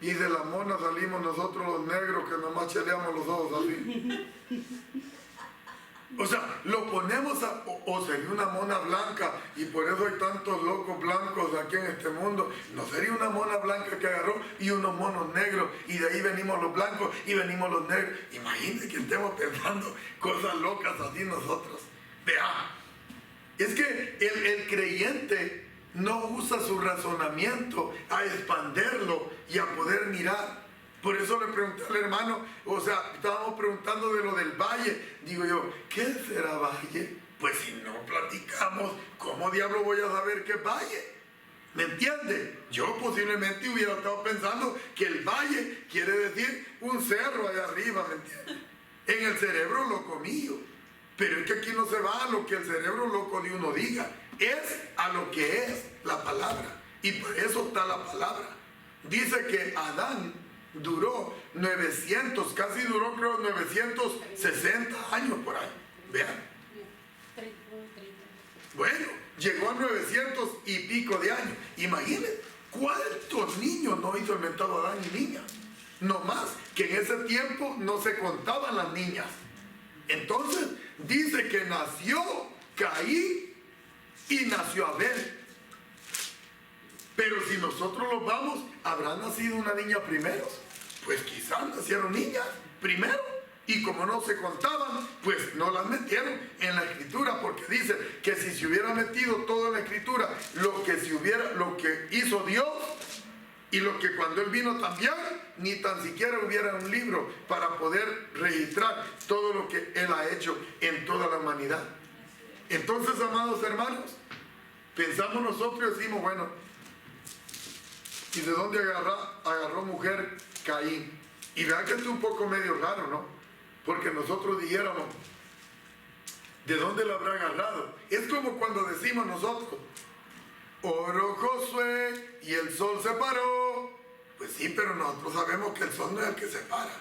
Y de la mona salimos nosotros los negros que nomás cheleamos los ojos así. O sea, lo ponemos o sería una mona blanca, y por eso hay tantos locos blancos aquí en este mundo. No sería una mona blanca que agarró y unos monos negros, y de ahí venimos los blancos y venimos los negros. Imagínense que estemos pensando cosas locas así nosotros. Vea, es que el creyente no usa su razonamiento a expanderlo y a poder mirar. Por eso le pregunté al hermano, o sea, estábamos preguntando de lo del valle. Digo yo, ¿qué será valle? Pues si no platicamos, ¿cómo diablo voy a saber qué es valle? ¿Me entiende? Yo posiblemente hubiera estado pensando que el valle quiere decir un cerro allá arriba, ¿me entiende? En el cerebro loco mío. Pero es que aquí no se va a lo que el cerebro loco de uno diga, es a lo que es la palabra. Y por eso está la palabra. Dice que Adán duró 900, casi duró creo 960 años por ahí. Vean. Bueno, llegó a 900 y pico de años. Imagínense cuántos niños no hizo el mentado Adán y niñas. No más que en ese tiempo no se contaban las niñas. Entonces dice que nació Caín y nació Abel. Pero si nosotros los vamos, ¿habrá nacido una niña primero? Pues quizás nacieron niñas primero, y como no se contaban, pues no las metieron en la escritura, porque dice que si se hubiera metido todo en la escritura, lo que hizo Dios, y lo que cuando Él vino también, ni tan siquiera hubiera un libro para poder registrar todo lo que Él ha hecho en toda la humanidad. Entonces, amados hermanos, pensamos nosotros y decimos, bueno, ¿y de dónde agarró mujer Caín? Y vean que esto es un poco medio raro, ¿no? Porque nosotros dijéramos, ¿de dónde lo habrá agarrado? Es como cuando decimos nosotros, oró Josué y el sol se paró. Pues sí, pero nosotros sabemos que el sol no es el que se para.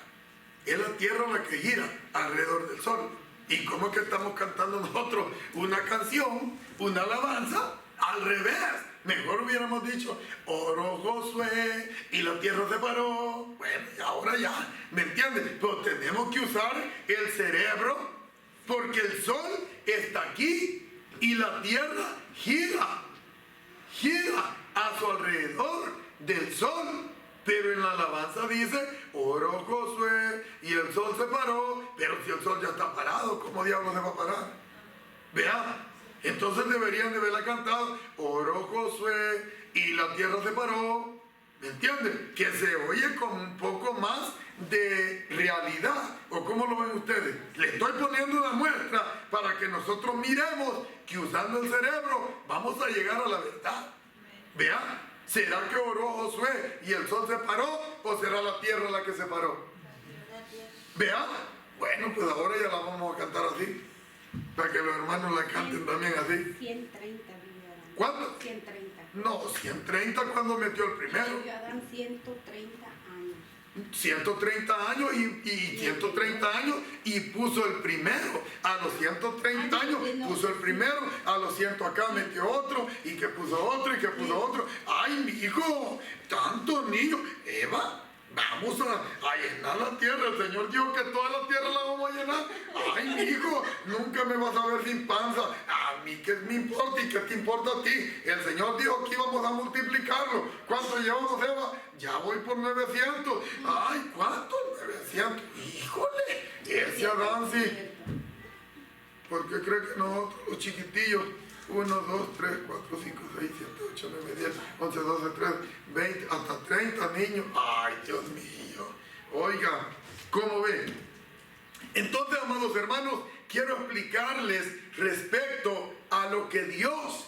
es la tierra la que gira alrededor del sol. ¿Y cómo es que estamos cantando nosotros una canción, una alabanza, al revés? Mejor hubiéramos dicho, oró Josué y la tierra se paró. Bueno, y ahora ya, ¿me entiendes? Pero tenemos que usar el cerebro, porque el sol está aquí y la tierra gira a su alrededor del sol. Pero en la alabanza dice, oró Josué y el sol se paró. Pero si el sol ya está parado, ¿cómo diablos se va a parar? Vea, entonces deberían de haberla cantado, oró Josué y la tierra se paró. ¿Me entienden? Que se oye con un poco más de realidad. ¿O cómo lo ven ustedes? Le estoy poniendo una muestra para que nosotros miremos que usando el cerebro vamos a llegar a la verdad. Vea, ¿será que oró Josué y el sol se paró o será la tierra la que se paró? Vea, bueno, pues ahora ya la vamos a cantar así, para que los hermanos la canten también así. 130. ¿Cuánto? 130. No, 130 cuando metió el primero. Vivió Adán 130 años. 130 años y 130 años y puso el primero. A los 130 años puso el primero, a los 100 acá metió otro y que puso otro y que puso otro. Ay, mi hijo, tantos niños. Eva, vamos a llenar la tierra. El Señor dijo que toda la tierra la vamos a llenar. Ay, mi hijo, nunca me vas a ver sin panza. A mí qué me importa y qué te importa a ti. El Señor dijo que íbamos a multiplicarlo. ¿Cuánto llevamos, Eva? Ya voy por 900. Ay, ¿cuánto? 900. Híjole, ese Adán sí. ¿Por qué cree que nosotros, los chiquitillos, 1, 2, 3, 4, 5, 6, 7, 8, 9, 10, 11, 12, 13, 20, hasta 30 niños? Ay, Dios mío. Oiga, ¿cómo ven? Entonces, amados hermanos, quiero explicarles respecto a lo que Dios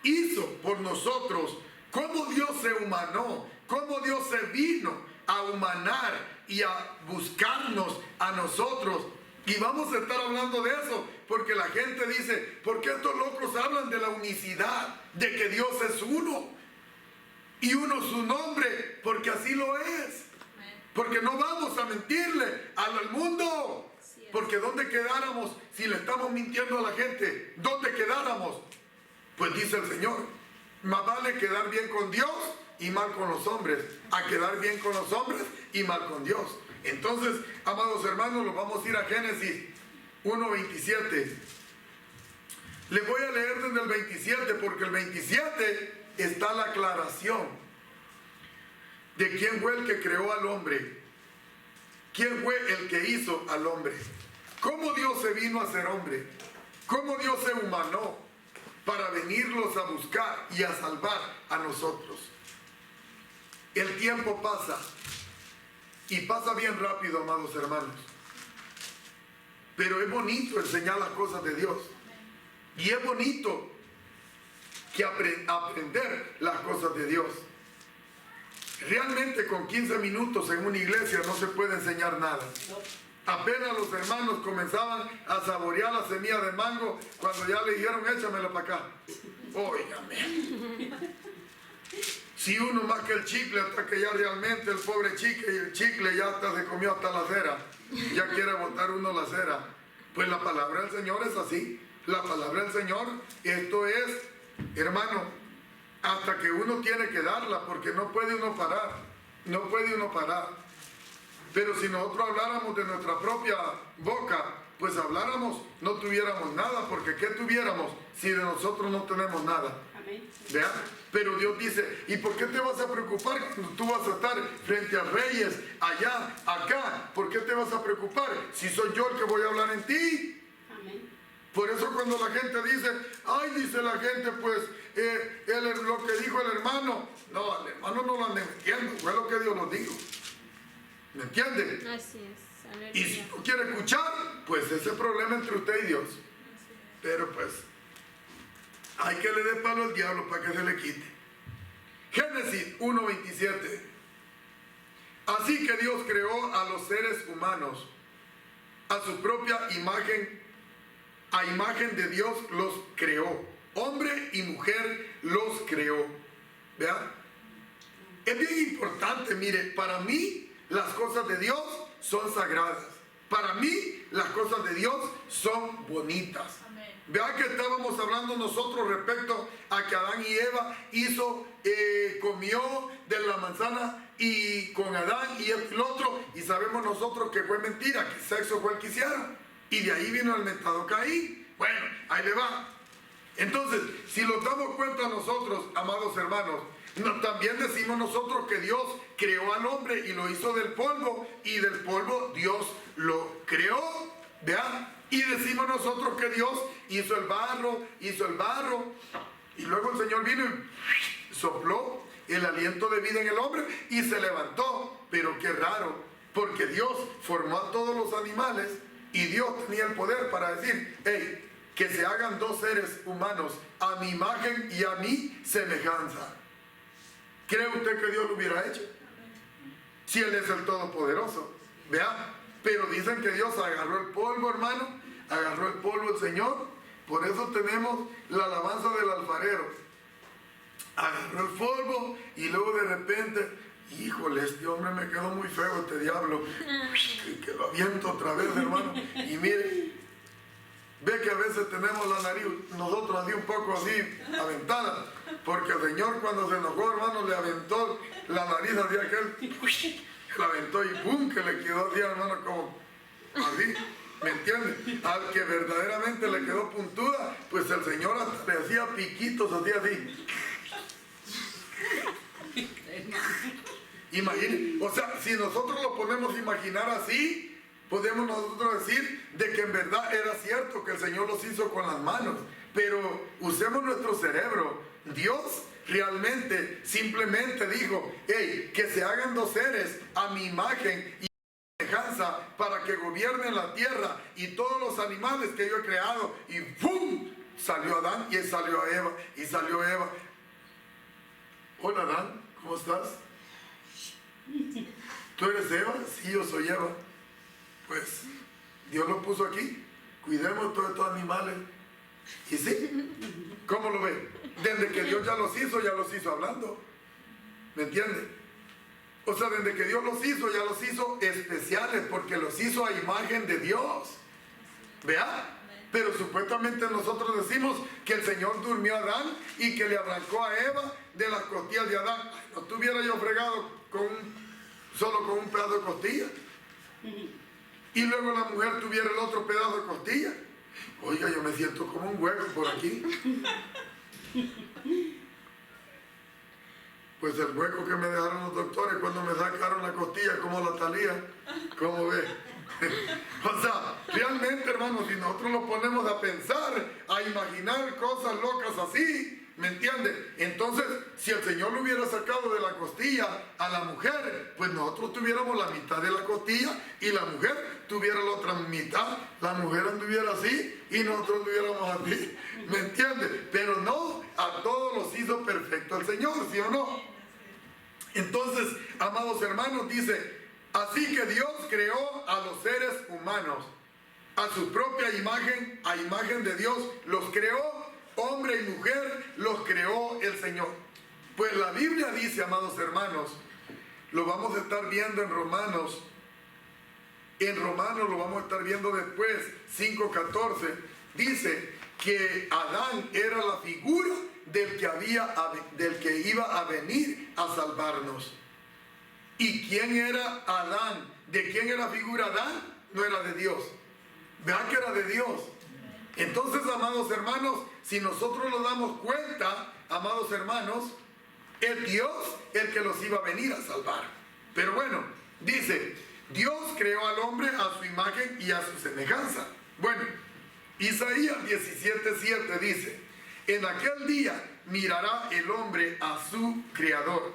hizo por nosotros, cómo Dios se humanó, cómo Dios se vino a humanar y a buscarnos a nosotros. Y vamos a estar hablando de eso, porque la gente dice, ¿por qué estos locos hablan de la unicidad? De que Dios es uno, y uno su nombre, porque así lo es. Porque no vamos a mentirle al mundo, porque ¿dónde quedáramos si le estamos mintiendo a la gente? ¿Dónde quedáramos? Pues dice el Señor, más vale quedar bien con Dios y mal con los hombres, a quedar bien con los hombres y mal con Dios. Entonces, amados hermanos, los vamos a ir a Génesis 1:27. Les voy a leer desde el 27, porque el 27 está la aclaración de quién fue el que creó al hombre, quién fue el que hizo al hombre, cómo Dios se vino a ser hombre, cómo Dios se humanó para venirlos a buscar y a salvar a nosotros. El tiempo pasa. Y pasa bien rápido, amados hermanos. Pero es bonito enseñar las cosas de Dios. Y es bonito que aprender las cosas de Dios. Realmente con 15 minutos en una iglesia no se puede enseñar nada. Apenas los hermanos comenzaban a saborear la semilla de mango cuando ya le dijeron, échamela para acá. Óigame. Si uno más que el chicle, hasta que ya realmente el pobre chicle y el chicle ya hasta se comió hasta la cera, ya quiere botar uno la cera. Pues la palabra del Señor es así. La palabra del Señor, esto es, hermano, hasta que uno tiene que darla, porque no puede uno parar. No puede uno parar. Pero si nosotros habláramos de nuestra propia boca, pues habláramos, no tuviéramos nada, porque ¿qué tuviéramos si de nosotros no tenemos nada? ¿Vean? Pero Dios dice, ¿y por qué te vas a preocupar cuando tú vas a estar frente a reyes, allá, acá? ¿Por qué te vas a preocupar si soy yo el que voy a hablar en ti? Amén. Por eso cuando la gente dice, ay, dice la gente, pues, lo que dijo el hermano. No, al hermano no lo ande metiendo, fue lo que Dios nos dijo. ¿Me entienden? Así es. Aleluya. Y si tú quieres escuchar, pues ese problema entre usted y Dios. Pero pues, hay que le dé palo al diablo para que se le quite. Génesis 1:27. Así que Dios creó a los seres humanos a su propia imagen, a imagen de Dios los creó. Hombre y mujer los creó. ¿Vean? Es bien importante, mire, para mí las cosas de Dios son sagradas. Para mí, las cosas de Dios son bonitas. Vean que estábamos hablando nosotros respecto a que Adán y Eva comió de la manzana y con Adán y el otro, y sabemos nosotros que fue mentira, que sexo fue el que hicieron, y de ahí vino el mentado Caín. Bueno, ahí le va. Entonces, si nos damos cuenta nosotros, amados hermanos, también decimos nosotros que Dios creó al hombre y lo hizo del polvo, y del polvo Dios lo creó. Vean, y decimos nosotros que Dios hizo el barro, y luego el Señor vino y sopló el aliento de vida en el hombre y se levantó. Pero qué raro, porque Dios formó a todos los animales y Dios tenía el poder para decir, hey, que se hagan dos seres humanos a mi imagen y a mi semejanza. ¿Cree usted que Dios lo hubiera hecho? Si Él es el Todopoderoso. Vean, pero dicen que Dios agarró el polvo, hermano, agarró el polvo el Señor. Por eso tenemos la alabanza del alfarero. Agarró el polvo y luego de repente, híjole, este hombre me quedó muy feo, este diablo, que lo aviento otra vez, hermano. Y mire, ve que a veces tenemos la nariz, nosotros así un poco así, aventada, porque el Señor cuando se enojó, hermano, le aventó la nariz así a aquel, la aventó y ¡pum!, que le quedó así, hermano, como así, ¿me entiendes? Al que verdaderamente le quedó puntuda, pues el Señor hasta le hacía piquitos así. Imaginen, o sea, si nosotros lo ponemos a imaginar así, podemos nosotros decir de que en verdad era cierto que el Señor los hizo con las manos, pero usemos nuestro cerebro. Dios realmente simplemente dijo, hey, que se hagan dos seres a mi imagen y semejanza para que gobiernen la tierra y todos los animales que yo he creado, y ¡pum!, salió Adán y salió Eva, y salió Eva. Hola Adán, ¿cómo estás? ¿Tú eres Eva? Sí, yo soy Eva. Pues Dios lo puso aquí. Cuidemos todos estos animales. ¿Y sí? ¿Cómo lo ve? Desde que Dios ya los hizo hablando. ¿Me entiende? O sea, desde que Dios los hizo especiales, porque los hizo a imagen de Dios. ¿Vea? Pero supuestamente nosotros decimos que el Señor durmió a Adán y que le arrancó a Eva de las costillas de Adán. Ay, no estuviera yo fregado solo con un pedazo de costilla. Y luego la mujer tuviera el otro pedazo de costilla. Oiga, yo me siento como un hueco por aquí. Pues el hueco que me dejaron los doctores cuando me sacaron la costilla, como la Talía, ¿cómo ve? O sea, realmente, hermanos, si nosotros lo ponemos a pensar, a imaginar cosas locas así, ¿me entiende? Entonces, si el Señor lo hubiera sacado de la costilla a la mujer, pues nosotros tuviéramos la mitad de la costilla y la mujer tuviera la otra mitad. La mujer anduviera así y nosotros anduviéramos así, ¿me entiende? Pero no, a todos los hizo perfecto el Señor, ¿sí o no? Entonces, amados hermanos, dice, así que Dios creó a los seres humanos a su propia imagen, a imagen de Dios los creó. Hombre y mujer los creó el Señor. Pues la Biblia dice, amados hermanos, lo vamos a estar viendo en Romanos lo vamos a estar viendo después, 5:14, dice que Adán era la figura del que iba a venir a salvarnos. ¿Y quién era Adán? ¿De quién era figura Adán? No era de Dios. Vean que era de Dios. Entonces, amados hermanos, si nosotros nos damos cuenta, amados hermanos, es Dios el que los iba a venir a salvar. Pero bueno, dice, Dios creó al hombre a su imagen y a su semejanza. Bueno, Isaías 17:7 dice, en aquel día mirará el hombre a su creador,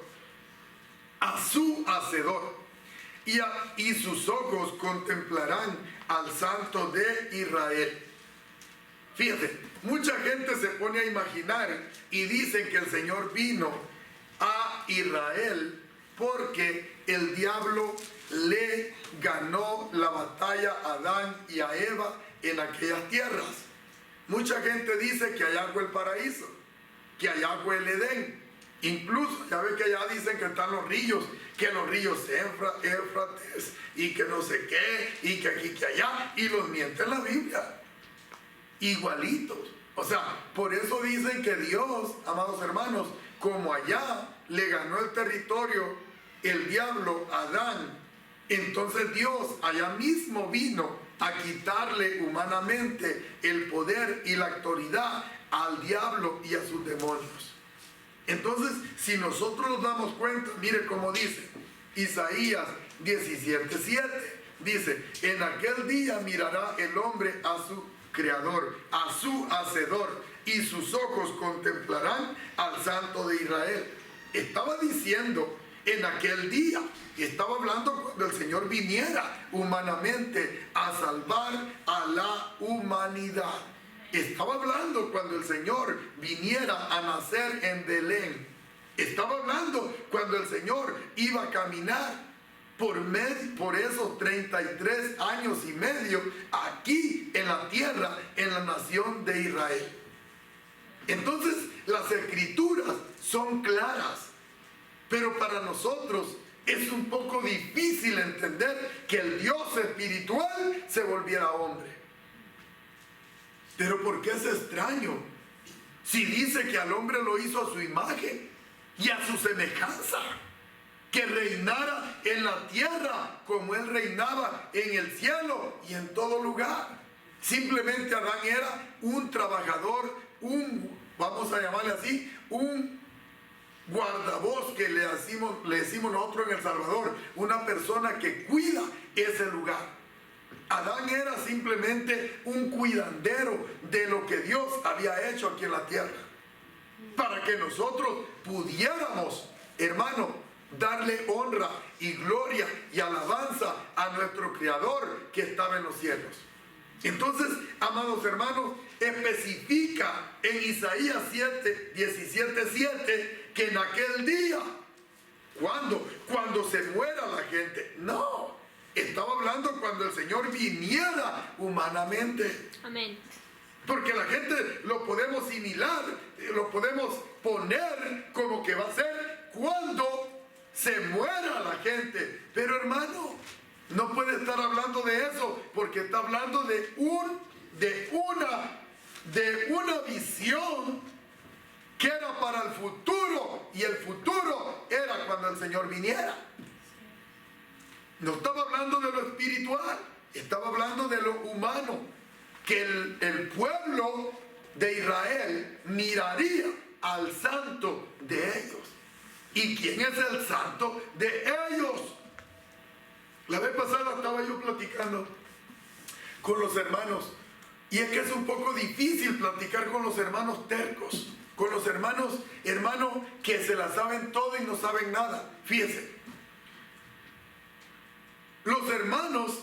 a su hacedor, y sus ojos contemplarán al Santo de Israel. Fíjate, mucha gente se pone a imaginar y dicen que el Señor vino a Israel porque el diablo le ganó la batalla a Adán y a Eva en aquellas tierras. Mucha gente dice que allá fue el paraíso, que allá fue el Edén. Incluso, ya ve que ya dicen que están los ríos, que los ríos Éufrates y que no sé qué, y que aquí, que allá, y los miente la Biblia. Igualitos. O sea, por eso dicen que Dios, amados hermanos, como allá le ganó el territorio el diablo a Adán, entonces Dios allá mismo vino a quitarle humanamente el poder y la autoridad al diablo y a sus demonios. Entonces, si nosotros nos damos cuenta, mire cómo dice Isaías 17:7, dice: en aquel día mirará el hombre a su creador, a su hacedor, y sus ojos contemplarán al Santo de Israel. Estaba diciendo en aquel día, y estaba hablando cuando el Señor viniera humanamente a salvar a la humanidad. Estaba hablando cuando el Señor viniera a nacer en Belén. Estaba hablando cuando el Señor iba a caminar por esos 33 años y medio aquí en la tierra, en la nación de Israel. Entonces las escrituras son claras, pero para nosotros es un poco difícil entender que el Dios espiritual se volviera hombre. Pero ¿por qué es extraño? Si dice que al hombre lo hizo a su imagen y a su semejanza, que reinara en la tierra como él reinaba en el cielo y en todo lugar. Simplemente Adán era un trabajador, vamos a llamarle así, un guardabosque, le decimos nosotros en El Salvador, una persona que cuida ese lugar. Adán era simplemente un cuidandero de lo que Dios había hecho aquí en la tierra, para que nosotros pudiéramos, hermano, darle honra y gloria y alabanza a nuestro Creador que estaba en los cielos. Entonces, amados hermanos, especifica en Isaías 17:7 que en aquel día, cuando se muera la gente, no, estaba hablando cuando el Señor viniera humanamente. Amén. Porque la gente lo podemos similar, lo podemos poner como que va a ser cuando se muera la gente. Pero hermano, no puede estar hablando de eso, porque está hablando de una visión que era para el futuro, y el futuro era cuando el Señor viniera. No estaba hablando de lo espiritual, estaba hablando de lo humano, que el pueblo de Israel miraría al santo de ellos. ¿Y quién es el santo de ellos? La vez pasada estaba yo platicando con los hermanos, y es que es un poco difícil platicar con los hermanos tercos, con los hermanos que se la saben todo y no saben nada. Fíjense, los hermanos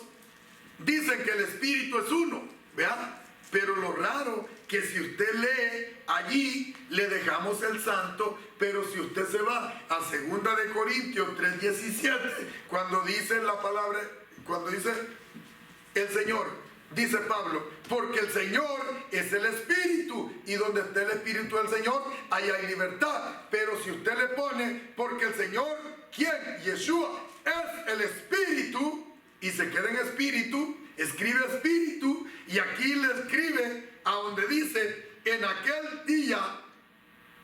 dicen que el Espíritu es uno, ¿verdad? Pero lo raro que si usted lee allí, le dejamos el santo, pero si usted se va a 2 de Corintios 3:17, cuando dice la palabra, cuando dice el Señor, dice Pablo, porque el Señor es el Espíritu, y donde esté el Espíritu del Señor, ahí hay libertad. Pero si usted le pone, porque el Señor, ¿quién? Yeshua es el Espíritu, y se queda en Espíritu, escribe Espíritu, y aquí le escribe a donde dice: en aquel día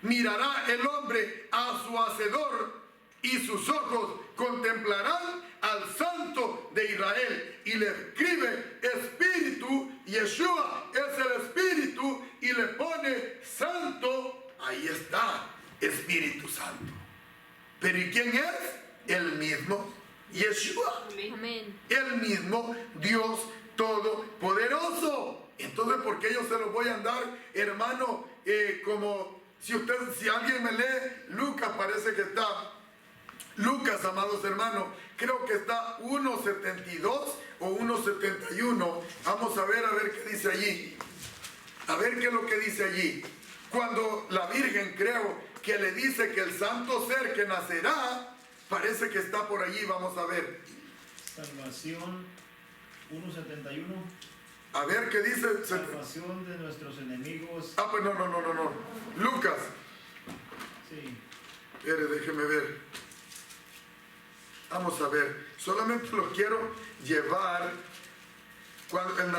mirará el hombre a su hacedor, y sus ojos contemplarán al Santo de Israel. Y le escribe Espíritu, Yeshua es el Espíritu, y le pone Santo. Ahí está, Espíritu Santo. ¿Pero y quién es? El mismo Yeshua. Amén. El mismo Dios Todopoderoso. Entonces, ¿por qué yo se los voy a andar, hermano? Como si alguien me lee Lucas, parece que está Lucas, amados hermanos, creo que está 1:72 o 1:71. Vamos a ver qué dice allí. A ver qué es lo que dice allí. Cuando la Virgen, creo que le dice que el santo ser que nacerá, parece que está por allí. Vamos a ver. Salvación 1:71. A ver qué dice. Salvación de nuestros enemigos. Pues no. Lucas. Sí. Déjeme ver. Vamos a ver. Solamente los quiero llevar cuando el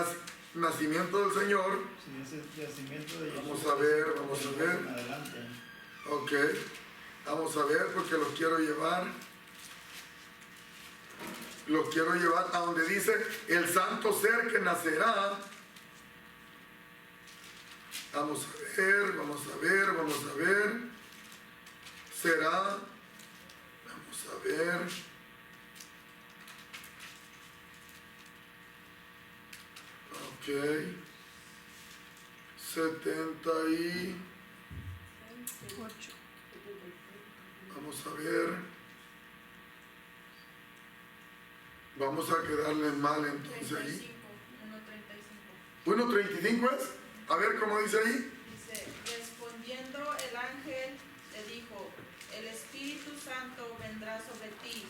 nacimiento del Señor. Sí, ese nacimiento de Jesús. Vamos a ver, vamos a ver. Adelante. Ok. Vamos a ver porque los quiero llevar. Los quiero llevar a donde dice el santo ser que nacerá. Vamos a ver, vamos a ver, vamos a ver. Será. Vamos a ver. Ok. 78. Vamos a ver. Vamos a quedarle mal entonces ahí. 1.35 es. A ver cómo dice ahí. Dice, respondiendo el ángel le dijo, el Espíritu Santo vendrá sobre ti,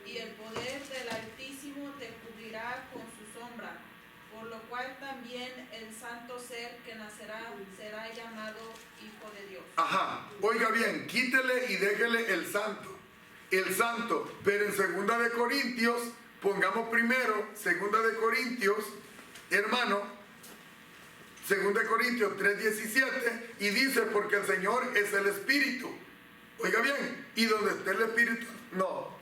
y el poder del Altísimo te cubrirá con su sombra, por lo cual también el santo ser que nacerá será llamado Hijo de Dios. Ajá, oiga bien, quítele y déjele el santo. El santo, pero en 2 de Corintios, pongamos primero 2 de Corintios, hermano. 2 de Corintios 3:17 y dice porque el Señor es el Espíritu. Oiga bien, y donde esté el Espíritu, no.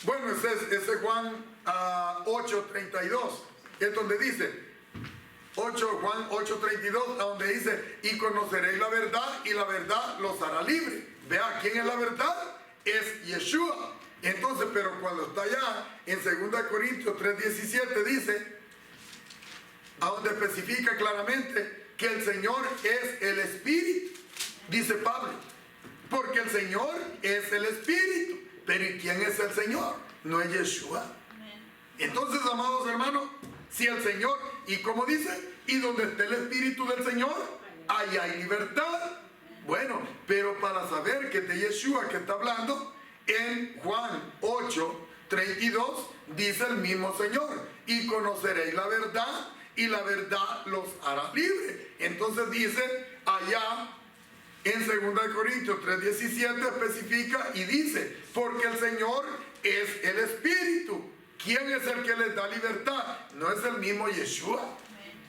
Bueno, ese es Juan 8:32, es donde dice, Juan 8:32, a donde dice, y conoceréis la verdad y la verdad los hará libre. Vea, ¿quién es la verdad? Es Yeshua. Entonces, pero cuando está allá en 2 Corintios 3:17 dice, a donde especifica claramente que el Señor es el Espíritu, dice Pablo, porque el Señor es el Espíritu. Pero ¿y quién es el Señor? No es Yeshua. Entonces, amados hermanos, si el Señor, y como dice, y donde esté el Espíritu del Señor, ahí hay libertad. Bueno, pero para saber que de Yeshua que está hablando, en Juan 8:32 dice el mismo Señor, y conoceréis la verdad, y la verdad los hará libres. Entonces dice allá en 2 Corintios 3:17 especifica y dice, porque el Señor es el Espíritu. ¿Quién es el que les da libertad? No es el mismo Yeshua.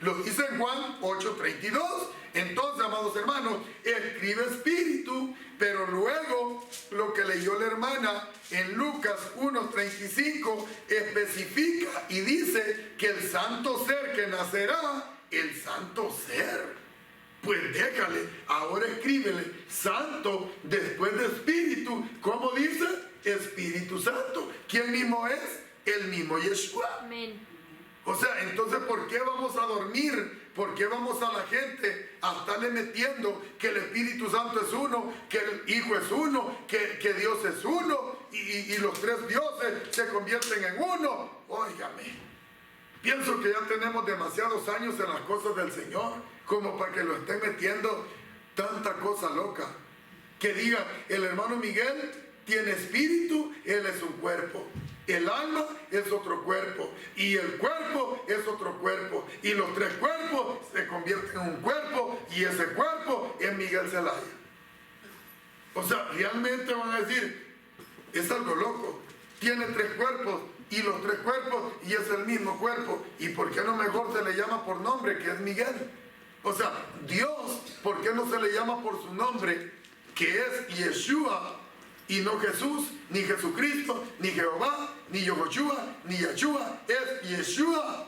Lo dice en Juan 8:32. Entonces, amados hermanos, escribe Espíritu, pero luego lo que leyó la hermana en Lucas 1:35 especifica y dice que el santo ser que nacerá, el santo ser. Pues déjale, ahora escríbele santo después de Espíritu. ¿Cómo dice? Espíritu Santo. ¿Quién mismo es? El mismo Yeshua. Amén. O sea, entonces, ¿por qué vamos a dormir? ¿Por qué vamos a la gente a estarle metiendo que el Espíritu Santo es uno, que el Hijo es uno, que Dios es uno y los tres dioses se convierten en uno? Óigame, pienso que ya tenemos demasiados años en las cosas del Señor como para que lo estén metiendo tanta cosa loca. Que digan, el hermano Miguel tiene espíritu, él es un cuerpo. El alma es otro cuerpo y el cuerpo es otro cuerpo y los tres cuerpos se convierten en un cuerpo y ese cuerpo es Miguel Zelaya. O sea, realmente van a decir, es algo loco, tiene tres cuerpos y los tres cuerpos y es el mismo cuerpo, y ¿por qué no mejor se le llama por nombre, que es Miguel? O sea, Dios, ¿por qué no se le llama por su nombre, que es Yeshua? Y no Jesús, ni Jesucristo, ni Jehová, ni Yehoshua, ni Yeshua, es Yeshua.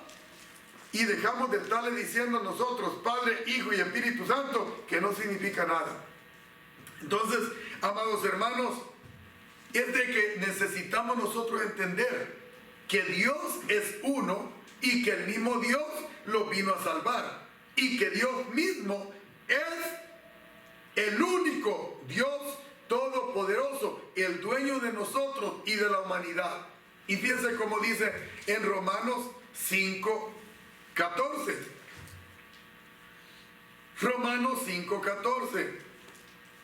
Y dejamos de estarle diciendo nosotros, Padre, Hijo y Espíritu Santo, que no significa nada. Entonces, amados hermanos, es de que necesitamos nosotros entender que Dios es uno y que el mismo Dios lo vino a salvar. Y que Dios mismo es el único Dios todopoderoso, el dueño de nosotros y de la humanidad. Y fíjense cómo dice en Romanos 5:14. Romanos 5:14.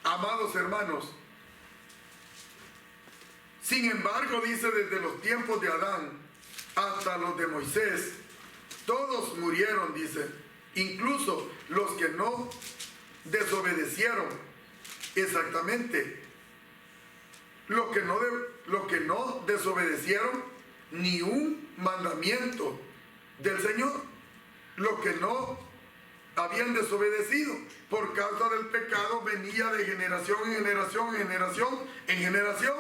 Amados hermanos, sin embargo, dice, desde los tiempos de Adán hasta los de Moisés, todos murieron, dice, incluso los que no desobedecieron. Exactamente. Lo que no desobedecieron ni un mandamiento del Señor. Lo que no habían desobedecido por causa del pecado venía de generación en generación, en generación, en generación,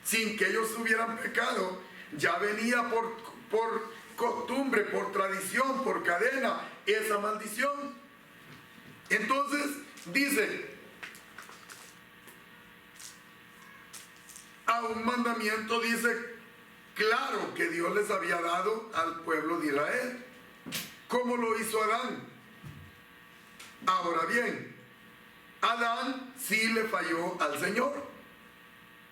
sin que ellos hubieran pecado. Ya venía por costumbre, por tradición, por cadena, esa maldición. Entonces dice, a un mandamiento dice claro que Dios les había dado al pueblo de Israel, como lo hizo Adán. Ahora bien, Adán sí le falló al Señor.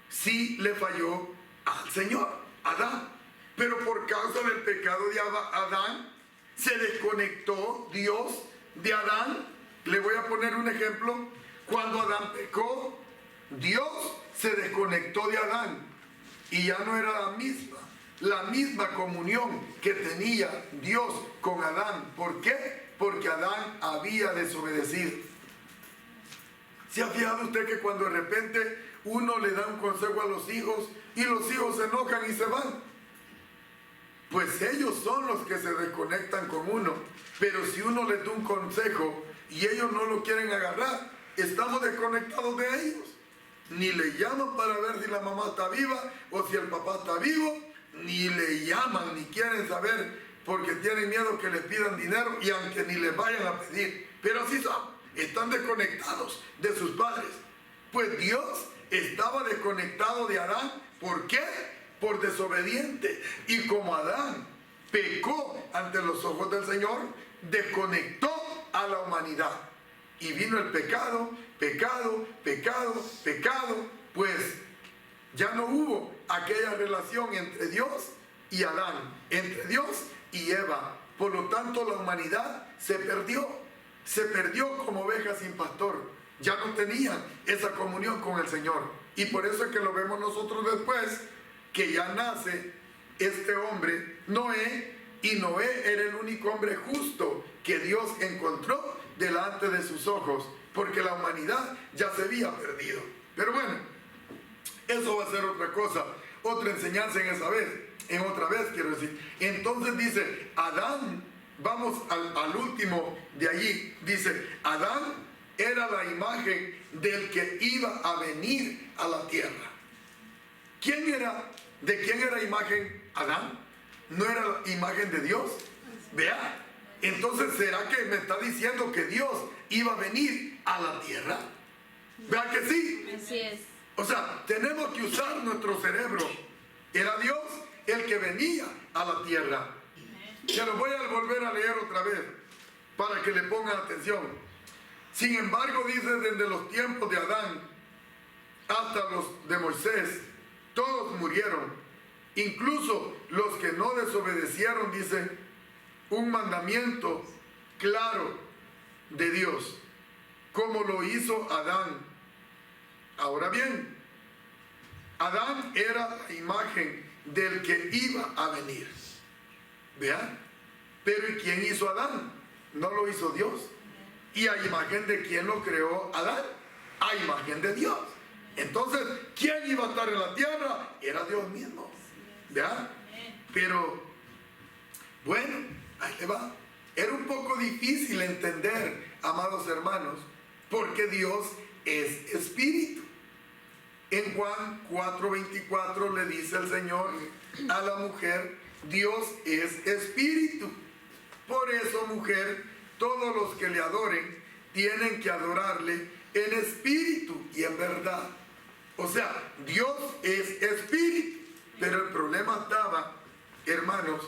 Sí le falló al Señor, Adán. Pero por causa del pecado de Adán, se desconectó Dios de Adán. Le voy a poner un ejemplo. Cuando Adán pecó, Dios se desconectó de Adán. Y ya no era la misma comunión que tenía Dios con Adán. ¿Por qué? Porque Adán había desobedecido. ¿Se ha fijado usted que cuando de repente uno le da un consejo a los hijos y los hijos se enojan y se van? Pues ellos son los que se desconectan con uno. Pero si uno les da un consejo y ellos no lo quieren agarrar, estamos desconectados de ellos. Ni le llaman para ver si la mamá está viva o si el papá está vivo, ni le llaman, ni quieren saber porque tienen miedo que les pidan dinero y aunque ni les vayan a pedir. Pero así son, están desconectados de sus padres. Pues Dios estaba desconectado de Adán. ¿Por qué? Por desobediente. Y como Adán pecó ante los ojos del Señor, desconectó a la humanidad. Y vino el pecado, pues ya no hubo aquella relación entre Dios y Adán, entre Dios y Eva. Por lo tanto, la humanidad se perdió como oveja sin pastor. Ya no tenían esa comunión con el Señor. Y por eso es que lo vemos nosotros después, que ya nace este hombre, Noé, y Noé era el único hombre justo que Dios encontró delante de sus ojos, porque la humanidad ya se había perdido. Pero bueno, eso va a ser otra cosa, otra enseñanza en otra vez quiero decir. Entonces dice, Adán, vamos al último de allí, dice, Adán era la imagen del que iba a venir a la tierra. ¿De quién era imagen Adán? ¿No era la imagen de Dios? Vea. Entonces, ¿será que me está diciendo que Dios iba a venir a la tierra? ¿Vea que sí? Así es. O sea, tenemos que usar nuestro cerebro. Era Dios el que venía a la tierra. Se lo voy a volver a leer otra vez para que le pongan atención. Sin embargo, dice, desde los tiempos de Adán hasta los de Moisés, todos murieron. Incluso los que no desobedecieron, dice, un mandamiento claro de Dios, como lo hizo Adán. Ahora bien, Adán era la imagen del que iba a venir. ¿Vean? Pero ¿y quién hizo a Adán? No lo hizo Dios. ¿Y a imagen de quién lo creó Adán? A imagen de Dios. Entonces, ¿quién iba a estar en la tierra? Era Dios mismo. ¿Vean? Pero, bueno, ahí le va. Era un poco difícil entender, amados hermanos, porque Dios es espíritu. En Juan 4:24 le dice el Señor a la mujer, Dios es espíritu. Por eso, mujer, todos los que le adoren tienen que adorarle en espíritu y en verdad. O sea, Dios es espíritu. Pero el problema estaba, hermanos,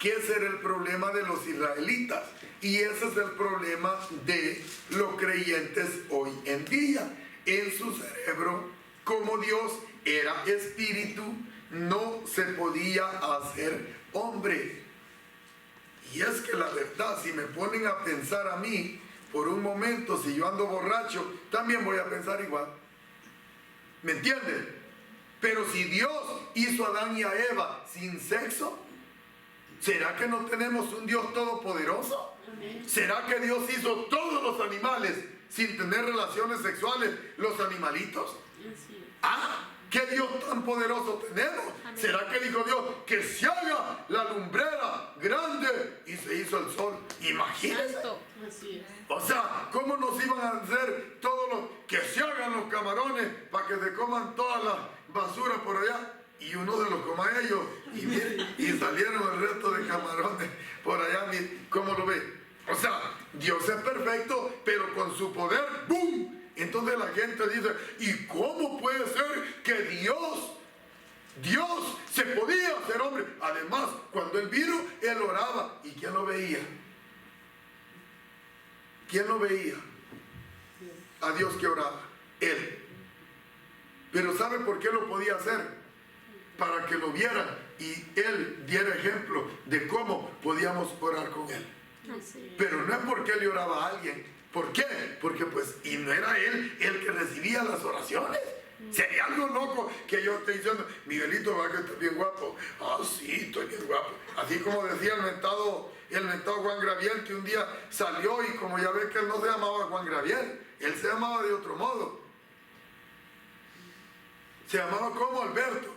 que ese era el problema de los israelitas. Y ese es el problema de los creyentes hoy en día. En su cerebro, como Dios era espíritu, no se podía hacer hombre. Y es que la verdad, si me ponen a pensar a mí, por un momento, si yo ando borracho, también voy a pensar igual. ¿Me entienden? Pero si Dios hizo a Adán y a Eva sin sexo, ¿será que no tenemos un Dios todopoderoso? ¿Será que Dios hizo todos los animales sin tener relaciones sexuales los animalitos? Así es. Ah, ¿qué Dios tan poderoso tenemos? Amén. ¿Será que dijo Dios que se haga la lumbrera grande y se hizo el sol? Imagínense. Santo. Así es. O sea, ¿cómo nos iban a hacer todos los que se hagan los camarones para que se coman todas las basuras por allá? Y uno se los coma a ellos y, mire, y salieron el resto de camarones por allá. Mire, ¿cómo lo ve? O sea, Dios es perfecto, pero con su poder, ¡boom! Entonces la gente dice, ¿y cómo puede ser que Dios se podía hacer hombre? Además, cuando Él vino, Él oraba. ¿Y quién lo veía? ¿Quién lo veía? A Dios que oraba. Él. Pero ¿sabe por qué lo podía hacer? Para que lo vieran y Él diera ejemplo de cómo podíamos orar con Él. Así es. Pero no es porque Él le oraba a alguien. ¿Por qué? Porque pues, y no era Él el que recibía las oraciones. Sería algo loco que yo esté diciendo, Miguelito, va que estás bien guapo. Ah, sí, estoy bien guapo. Así como decía el mentado Juan Graviel, que un día salió y como ya ve que él no se llamaba Juan Graviel, él se llamaba de otro modo. Se llamaba como Alberto.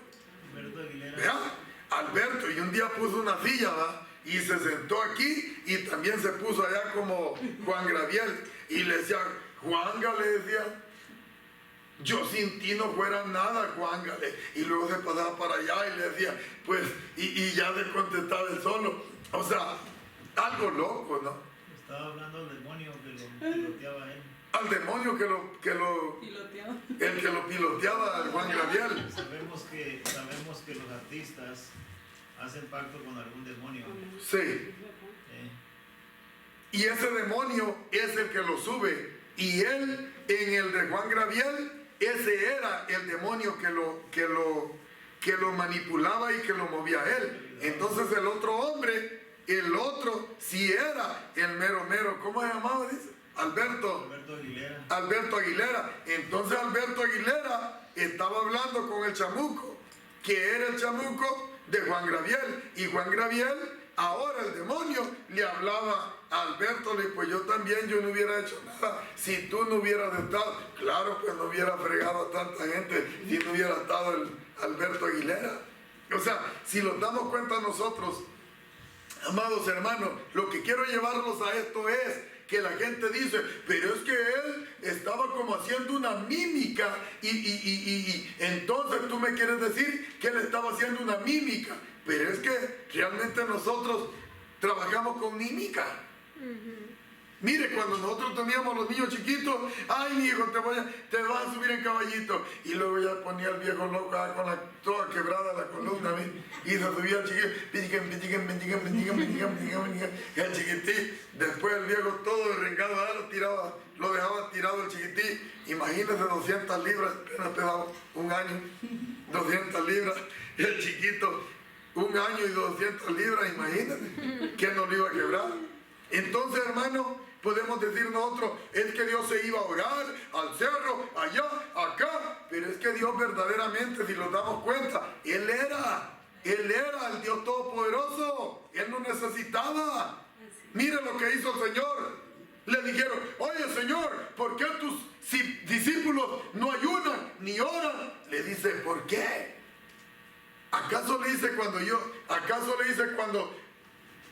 Alberto Aguilera. ¿Vea? Alberto, y un día puso una silla, ¿va? Y se sentó aquí y también se puso allá como Juan Graviel. Y le decía, Juanga, le decía, yo sin ti no fuera nada, Juanga. Y luego se pasaba para allá y le decía, pues, y ya le contestaba él solo. O sea, algo loco, ¿no? Estaba hablando al demonio que lo piloteaba a él. Al demonio el que lo piloteaba, al Juan Graviel. Sabemos que los artistas hacen pacto con algún demonio. Sí. Y ese demonio es el que lo sube. Y él, en el de Juan Graviel, ese era el demonio que lo manipulaba y que lo movía a él. Entonces el otro hombre, sí era el mero, ¿cómo se llamaba? Dice, Alberto Aguilera. Entonces Alberto Aguilera estaba hablando con el chamuco, que era el chamuco de Juan Graviel. Y Juan Graviel, ahora el demonio, le hablaba a Alberto, le dijo, pues yo no hubiera hecho nada si tú no hubieras estado. Claro, pues no hubiera fregado a tanta gente si no hubiera estado el Alberto Aguilera. O sea, si nos damos cuenta nosotros, amados hermanos, lo que quiero llevarlos a esto es que la gente dice, pero es que él estaba como haciendo una mímica y entonces tú me quieres decir que él estaba haciendo una mímica, pero es que realmente nosotros trabajamos con mímica. Mire, cuando nosotros teníamos los niños chiquitos, ay, mi hijo, te vas a subir en caballito. Y luego ya ponía el viejo loco con toda quebrada la columna, y se subía el chiquito, y el chiquitín, después el viejo todo derrengado, lo dejaba tirado el chiquitín. Imagínese 200 libras, apenas te daba un año, 200 libras, el chiquito, un año y 200 libras, imagínate, que no lo iba a quebrar. Entonces, hermano, podemos decir nosotros, es que Dios se iba a orar al cerro, allá, acá, pero es que Dios verdaderamente, si nos damos cuenta, Él era el Dios Todopoderoso, Él no necesitaba. Mire lo que hizo el Señor. Le dijeron, oye Señor, ¿por qué tus discípulos no ayunan ni oran? Le dice, ¿por qué? ¿Acaso le dice cuando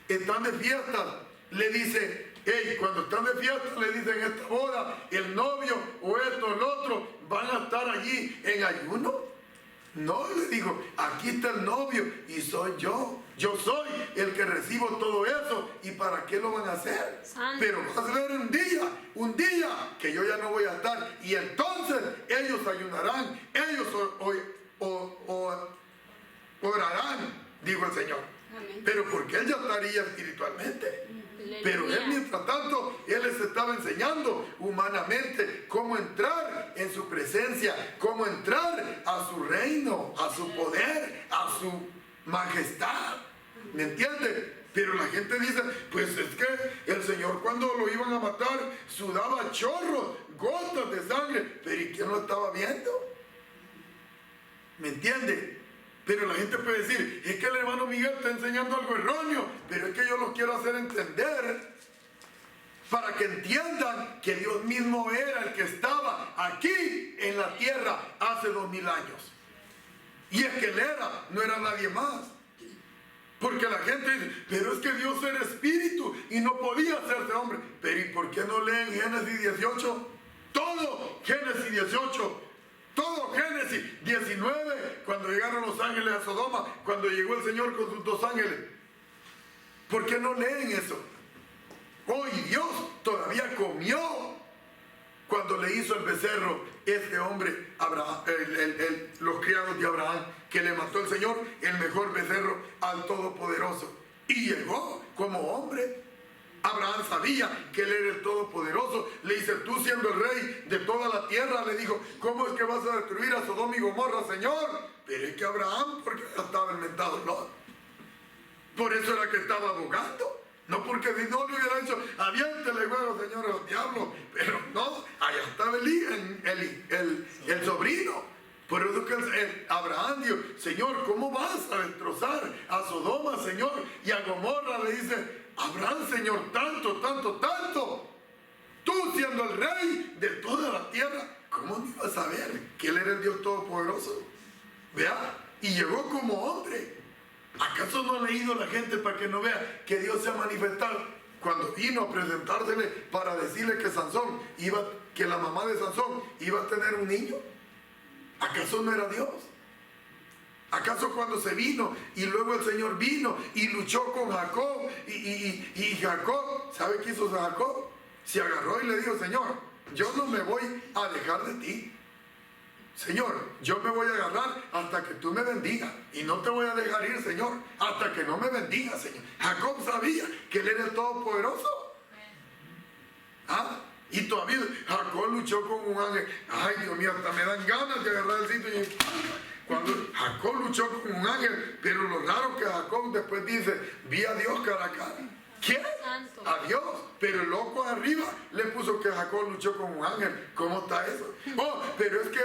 están de fiesta? Le dice, hey, cuando están de fiesta, le dicen esta boda, el novio o esto o el otro, ¿van a estar allí en ayuno? No, le digo, aquí está el novio y soy yo. Yo soy el que recibo todo eso. ¿Y para qué lo van a hacer? Santo. Pero vas a ver un día que yo ya no voy a estar. Y entonces ellos ayunarán, ellos orarán, dijo el Señor. Amén. Pero porque Él ya estaría espiritualmente. Pero Él, mientras tanto, Él les estaba enseñando humanamente cómo entrar en su presencia, cómo entrar a su reino, a su poder, a su majestad. ¿Me entiende? Pero la gente dice, pues es que el Señor cuando lo iban a matar sudaba chorros, gotas de sangre. Pero ¿y quién lo estaba viendo? ¿Me entiende? Pero la gente puede decir, es que el hermano Miguel está enseñando algo erróneo, pero es que yo lo quiero hacer entender para que entiendan que Dios mismo era el que estaba aquí en la tierra hace 2000 años. Y es que Él era, no era nadie más. Porque la gente dice, pero es que Dios era espíritu y no podía hacerse hombre. Pero ¿y por qué no leen Génesis 18? Todo Génesis 18, todo Génesis 19, cuando llegaron los ángeles a Sodoma, cuando llegó el Señor con sus 2 ángeles. ¿Por qué no leen eso? Hoy Dios todavía comió cuando le hizo el becerro este hombre, Abraham, los criados de Abraham, que le mató el Señor, el mejor becerro al Todopoderoso. Y llegó como hombre. Abraham sabía que Él era el Todopoderoso. Le dice, tú siendo el rey de toda la tierra, le dijo, ¿cómo es que vas a destruir a Sodoma y Gomorra, Señor? Pero es que Abraham, porque ya estaba inventado, ¿no? Por eso era que estaba abogando. No porque si no le hubiera dicho, aviéntele huevo, señor, al diablo. Pero no, allá estaba el sobrino. Por eso que Abraham dijo, Señor, ¿cómo vas a destrozar a Sodoma, Señor? Y a Gomorra le dice, Abraham, Señor, tanto, tanto, tanto. Tú siendo el rey de toda la tierra, ¿cómo no ibas a saber que Él era el Dios Todopoderoso? Vea, y llegó como hombre. ¿Acaso no ha leído la gente para que no vea que Dios se ha manifestado? Cuando vino a presentársele para decirle que que la mamá de Sansón iba a tener un niño. ¿Acaso no era Dios? ¿Acaso cuando se vino y luego el Señor vino y luchó con Jacob y Jacob, ¿sabe qué hizo Jacob? Se agarró y le dijo, Señor, yo no me voy a dejar de ti. Señor, yo me voy a agarrar hasta que tú me bendigas y no te voy a dejar ir, Señor, hasta que no me bendigas, Señor. Jacob sabía que Él era el Todopoderoso. ¿Ah? Y todavía Jacob luchó con un ángel. Ay, Dios mío, hasta me dan ganas de agarrar el sitio. Cuando Jacob luchó con un ángel, pero lo raro que Jacob después dice, vi a Dios cara a cara. ¿Qué? A Dios. Pero el loco arriba le puso que Jacob luchó con un ángel. ¿Cómo está eso? Oh, pero es que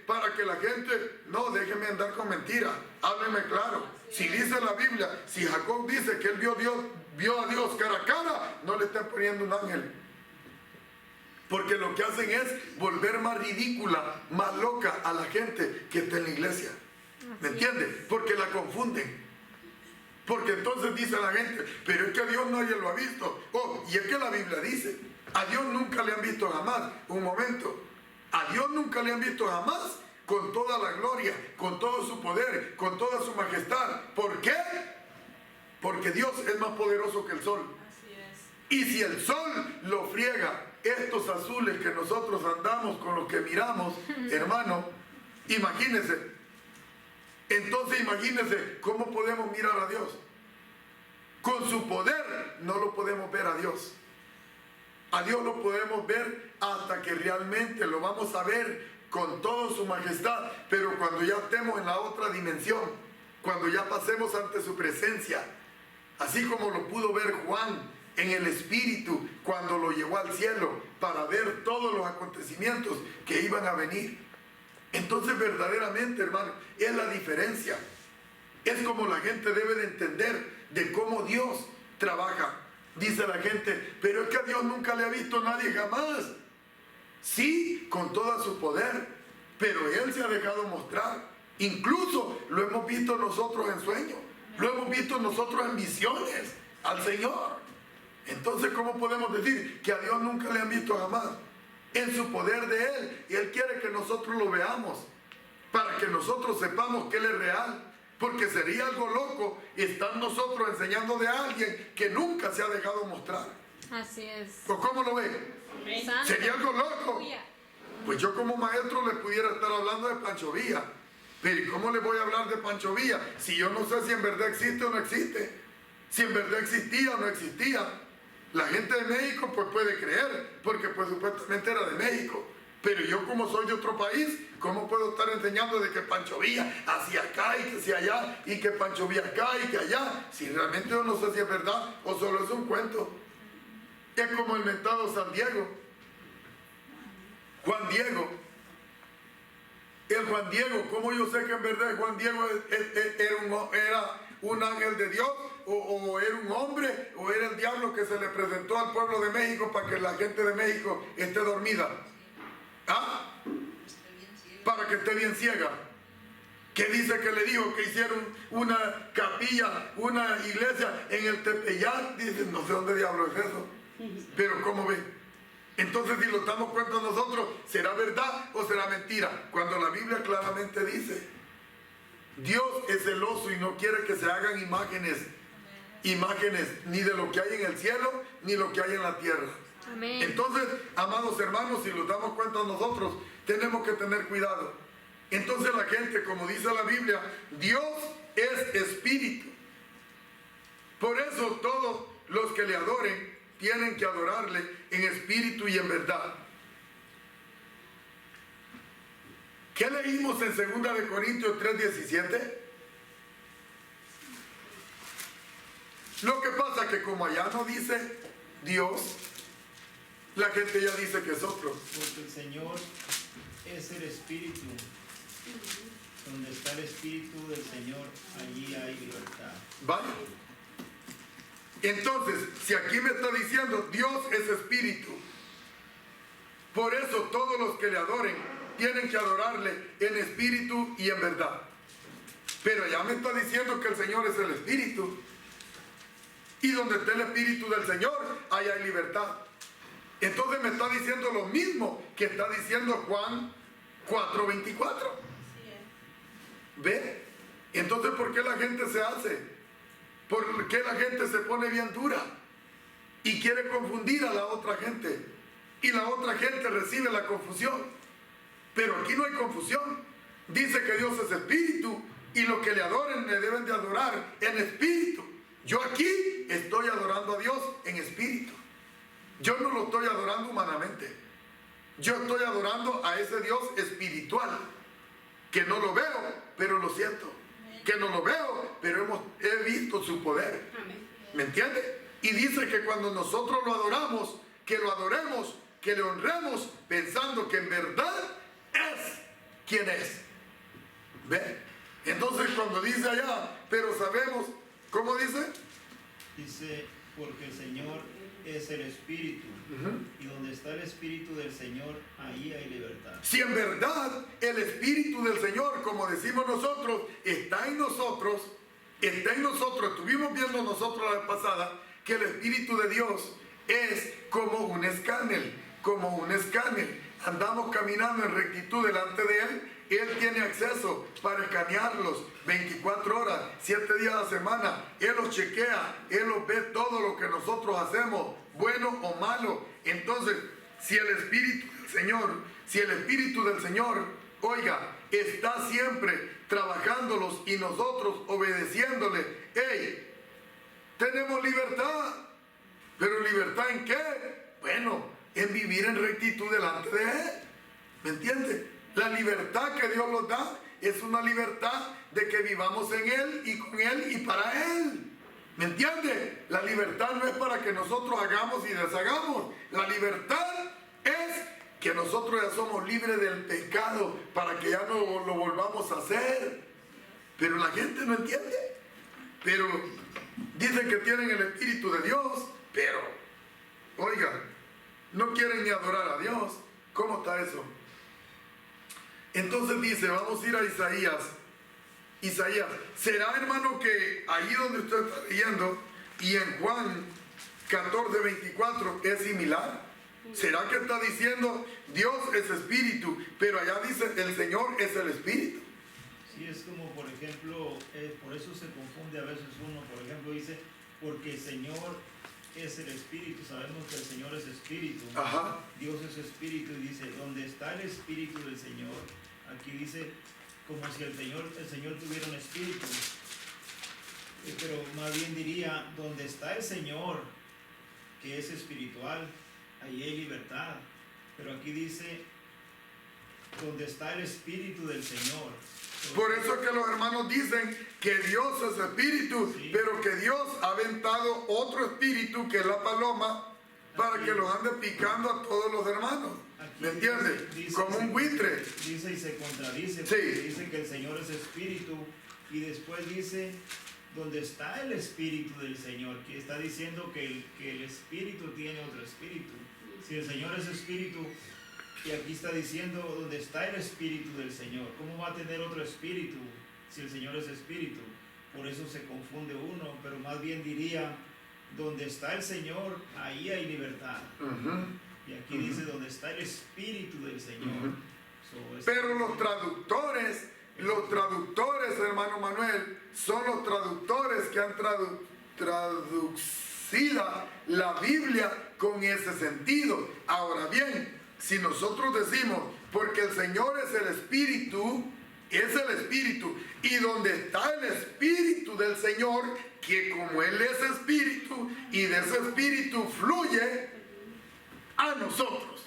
para que la gente, no, déjeme andar con mentiras. Hábleme claro. Si dice la Biblia, si Jacob dice que él vio a Dios cara a cara, no le están poniendo un ángel. Porque lo que hacen es volver más ridícula, más loca a la gente que está en la iglesia. ¿Me entiendes? Porque la confunden. Porque entonces dice la gente, pero es que a Dios nadie lo ha visto. Oh, y es que la Biblia dice, a Dios nunca le han visto jamás. Un momento, a Dios nunca le han visto jamás con toda la gloria, con todo su poder, con toda su majestad. ¿Por qué? Porque Dios es más poderoso que el sol. Así es. Y si el sol lo friega, estos azules que nosotros andamos con los que miramos, hermano, imagínense. Entonces imagínense cómo podemos mirar a Dios. Con su poder no lo podemos ver a Dios. A Dios lo podemos ver hasta que realmente lo vamos a ver con toda su majestad. Pero cuando ya estemos en la otra dimensión, cuando ya pasemos ante su presencia, así como lo pudo ver Juan en el Espíritu cuando lo llevó al cielo para ver todos los acontecimientos que iban a venir. Entonces verdaderamente, hermano, es la diferencia. Es como la gente debe de entender de cómo Dios trabaja. Dice la gente, pero es que a Dios nunca le ha visto nadie jamás. Sí, con todo su poder, pero Él se ha dejado mostrar. Incluso lo hemos visto nosotros en sueños, lo hemos visto nosotros en visiones al Señor. Entonces, ¿cómo podemos decir que a Dios nunca le han visto jamás? En su poder de Él, y Él quiere que nosotros lo veamos para que nosotros sepamos que Él es real, porque sería algo loco estar nosotros enseñando de alguien que nunca se ha dejado mostrar. Así es. ¿O cómo lo ven? Santo. Sería algo loco. Aleluya. Pues yo como maestro les pudiera estar hablando de Pancho Villa, pero ¿y cómo le voy a hablar de Pancho Villa si yo no sé si en verdad existe o no existe? Si en verdad existía o no existía. La gente de México pues puede creer, porque pues supuestamente era de México. Pero yo como soy de otro país, ¿cómo puedo estar enseñando de que Pancho Villa hacia acá y que hacia allá, y que Pancho Villa acá y que allá? Si realmente yo no sé si es verdad o solo es un cuento. Es como el mentado San Diego. Juan Diego. El Juan Diego, ¿cómo yo sé que en verdad Juan Diego era un ángel de Dios, o era un hombre, o era el diablo que se le presentó al pueblo de México para que la gente de México esté dormida. ¿Ah? Para que esté bien ciega. Que dice que le dijo que hicieron una capilla, una iglesia en el Tepeyac. Dice, no sé dónde diablo es eso. Pero ¿cómo ve? Entonces, si lo damos cuenta nosotros, ¿será verdad o será mentira? Cuando la Biblia claramente dice, Dios es celoso y no quiere que se hagan imágenes ni de lo que hay en el cielo, ni lo que hay en la tierra. Amén. Entonces, amados hermanos, si nos damos cuenta nosotros, tenemos que tener cuidado. Entonces la gente, como dice la Biblia, Dios es espíritu. Por eso todos los que le adoren tienen que adorarle en espíritu y en verdad. ¿Qué leímos en 2 Corintios 3:17? Lo que pasa es que como allá no dice Dios, la gente ya dice que es otro. Porque el Señor es el Espíritu. Donde está el Espíritu del Señor, allí hay libertad. ¿Vale? Entonces, si aquí me está diciendo Dios es espíritu, por eso todos los que le adoren tienen que adorarle en espíritu y en verdad. Pero ya me está diciendo que el Señor es el espíritu. Y donde esté el espíritu del Señor, ahí hay libertad. Entonces me está diciendo lo mismo que está diciendo Juan 4:24. ¿Ve? Entonces, ¿por qué la gente se hace? ¿Por qué la gente se pone bien dura? Y quiere confundir a la otra gente. Y la otra gente recibe la confusión. Pero aquí no hay confusión. Dice que Dios es espíritu y los que le adoren le deben de adorar en espíritu. Yo aquí estoy adorando a Dios en espíritu. Yo no lo estoy adorando humanamente. Yo estoy adorando a ese Dios espiritual. Que no lo veo, pero lo siento. Que no lo veo, pero he visto su poder. ¿Me entiende? Y dice que cuando nosotros lo adoramos, que lo adoremos, que le honremos, pensando que en verdad es quien es. ¿Ve? Entonces cuando dice allá, pero sabemos, ¿cómo dice? Dice, porque el Señor es el Espíritu. Y donde está el Espíritu del Señor, ahí hay libertad. Si en verdad el Espíritu del Señor, como decimos nosotros, está en nosotros, estuvimos viendo nosotros la vez pasada, que el Espíritu de Dios es como un escáner, andamos caminando en rectitud delante de Él, Él tiene acceso para escanearlos 24 horas, 7 días a la semana, Él los chequea, Él los ve todo lo que nosotros hacemos, bueno o malo. Entonces, si el Espíritu del Señor, oiga, está siempre trabajándolos y nosotros obedeciéndole, ¡hey! Tenemos libertad. ¿Pero libertad en qué? Bueno, en vivir en rectitud delante de Él. ¿Me entiende? La libertad que Dios nos da es una libertad de que vivamos en Él y con Él y para Él. ¿Me entiende? La libertad no es para que nosotros hagamos y deshagamos. La libertad es que nosotros ya somos libres del pecado para que ya no lo volvamos a hacer. Pero la gente no entiende. Pero dicen que tienen el Espíritu de Dios, pero, oiga, no quieren ni adorar a Dios. ¿Cómo está eso? Entonces dice, vamos a ir a Isaías, ¿será, hermano, que ahí donde usted está leyendo y en Juan 14:24 es similar? ¿Será que está diciendo Dios es espíritu, pero allá dice el Señor es el espíritu? Sí, es como, por ejemplo, por eso se confunde a veces uno, por ejemplo, dice, porque el Señor es el espíritu, sabemos que el Señor es espíritu. Ajá. Dios es espíritu y dice, donde está el espíritu del Señor, aquí dice, como si el Señor tuviera un espíritu, pero más bien diría, donde está el Señor, que es espiritual, ahí hay libertad, pero aquí dice, donde está el espíritu del Señor. Por eso es que los hermanos dicen que Dios es espíritu, sí, pero que Dios ha aventado otro espíritu que es la paloma para que los ande picando a todos los hermanos. ¿Me entiendes? Como un buitre. Dice y se contradice, sí, dice que el Señor es espíritu y después dice donde está el Espíritu del Señor, que está diciendo que el Espíritu tiene otro Espíritu. Si el Señor es Espíritu, y aquí está diciendo donde está el Espíritu del Señor, ¿cómo va a tener otro Espíritu si el Señor es Espíritu? Por eso se confunde uno, pero más bien diría, donde está el Señor, ahí hay libertad. Y aquí dice, donde está el Espíritu del Señor. Pero los traductores, hermano Manuel, son los traductores que han traducida la Biblia con ese sentido. Ahora bien, si nosotros decimos, porque el Señor es el Espíritu, y donde está el Espíritu del Señor, que como Él es Espíritu, y de ese Espíritu fluye a nosotros.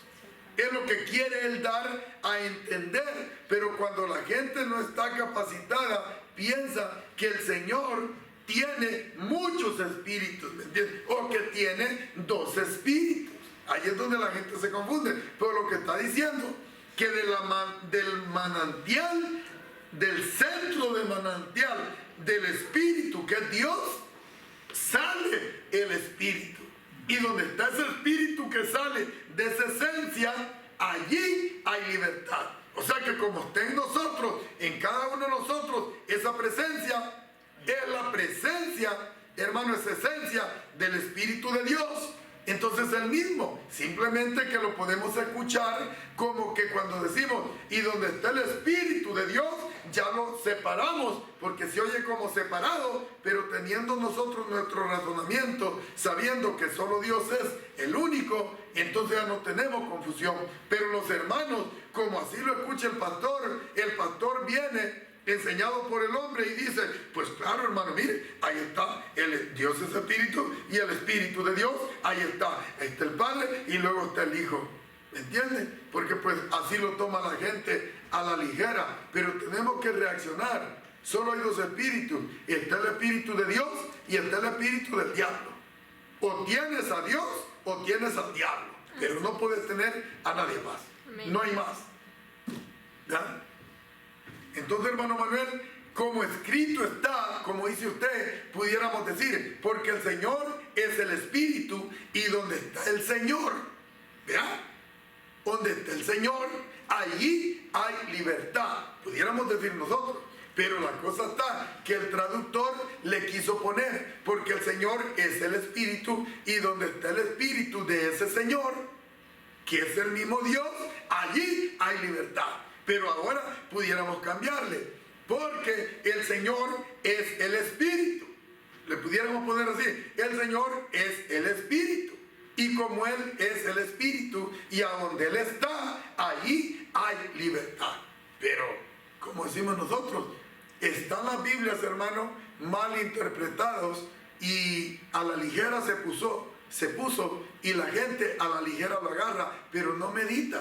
Es lo que quiere Él dar a entender. Pero cuando la gente no está capacitada, piensa que el Señor tiene muchos espíritus, ¿me entiendes? O que tiene 2 espíritus. Ahí es donde la gente se confunde. Pero lo que está diciendo, que del manantial, del centro de manantial, del Espíritu, que es Dios, sale el Espíritu. Y donde está ese Espíritu que sale de esa esencia, allí hay libertad. O sea que como está en nosotros, en cada uno de nosotros, esa presencia es la presencia, hermano, es esencia del Espíritu de Dios. Entonces el mismo, simplemente que lo podemos escuchar como que cuando decimos, y donde está el Espíritu de Dios, ya lo separamos, porque se oye como separado, pero teniendo nosotros nuestro razonamiento, sabiendo que solo Dios es el único, entonces ya no tenemos confusión. Pero los hermanos, como así lo escucha el pastor viene enseñado por el hombre y dice, pues claro, hermano, mire, ahí está, Dios es Espíritu, y el Espíritu de Dios, ahí está el Padre y luego está el Hijo. ¿Me entienden? Porque pues así lo toma la gente a la ligera, pero tenemos que reaccionar. Solo hay 2 espíritus, está el Espíritu de Dios y está el Espíritu del diablo. O tienes a Dios o tienes al diablo, pero no puedes tener a nadie más. No hay más. ¿Ya? Entonces, hermano Manuel, como escrito está, como dice usted, pudiéramos decir, porque el Señor es el Espíritu, y donde está el Señor, ¿vea? Donde está el Señor, allí hay libertad, pudiéramos decir nosotros. Pero la cosa está que el traductor le quiso poner, porque el Señor es el Espíritu, y donde está el Espíritu de ese Señor, que es el mismo Dios, allí hay libertad. Pero ahora pudiéramos cambiarle, porque el Señor es el Espíritu. Le pudiéramos poner así, el Señor es el Espíritu. Y como Él es el Espíritu, y a donde Él está, allí hay libertad. Pero, como decimos nosotros, están las Biblias, hermano, mal interpretados, y a la ligera se puso, y la gente a la ligera lo agarra, pero no medita.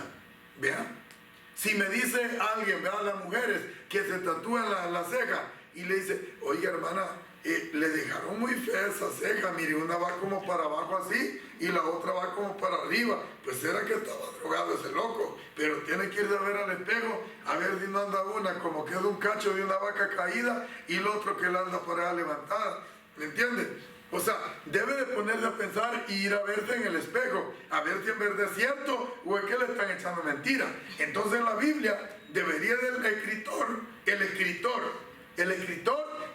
Vean. Si me dice alguien, vean las mujeres que se tatúan la ceja y le dice, oye hermana, le dejaron muy fea esa ceja, mire, una va como para abajo así y la otra va como para arriba, pues era que estaba drogado ese loco, pero tiene que ir a ver al espejo a ver si no anda una como que es un cacho de una vaca caída y el otro que la anda por allá levantada, ¿me entiendes? O sea, debe de ponerse a pensar y ir a verse en el espejo, a ver si en verdad es cierto o es que le están echando mentira. Entonces la Biblia debería del escritor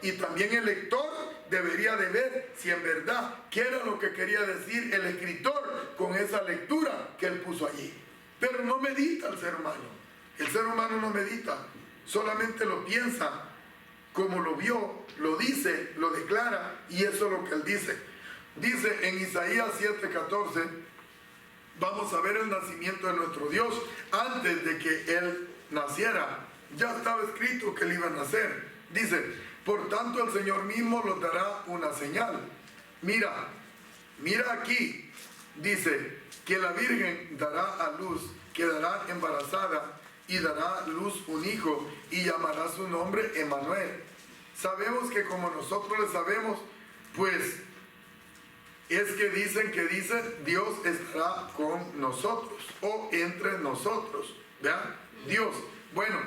y también el lector debería de ver si en verdad qué era lo que quería decir el escritor con esa lectura que él puso allí. Pero no medita el ser humano no medita, solamente lo piensa como lo vio, lo dice, lo declara, y eso es lo que él dice. Dice en Isaías 7:14, vamos a ver el nacimiento de nuestro Dios. Antes de que él naciera, ya estaba escrito que él iba a nacer. Dice, por tanto el Señor mismo nos dará una señal. Mira aquí, dice, que la Virgen dará a luz, quedará embarazada, y dará luz un hijo, y llamará su nombre Emmanuel. Sabemos que como nosotros le sabemos, pues es que dice Dios estará con nosotros o entre nosotros, ¿verdad? Dios. Bueno,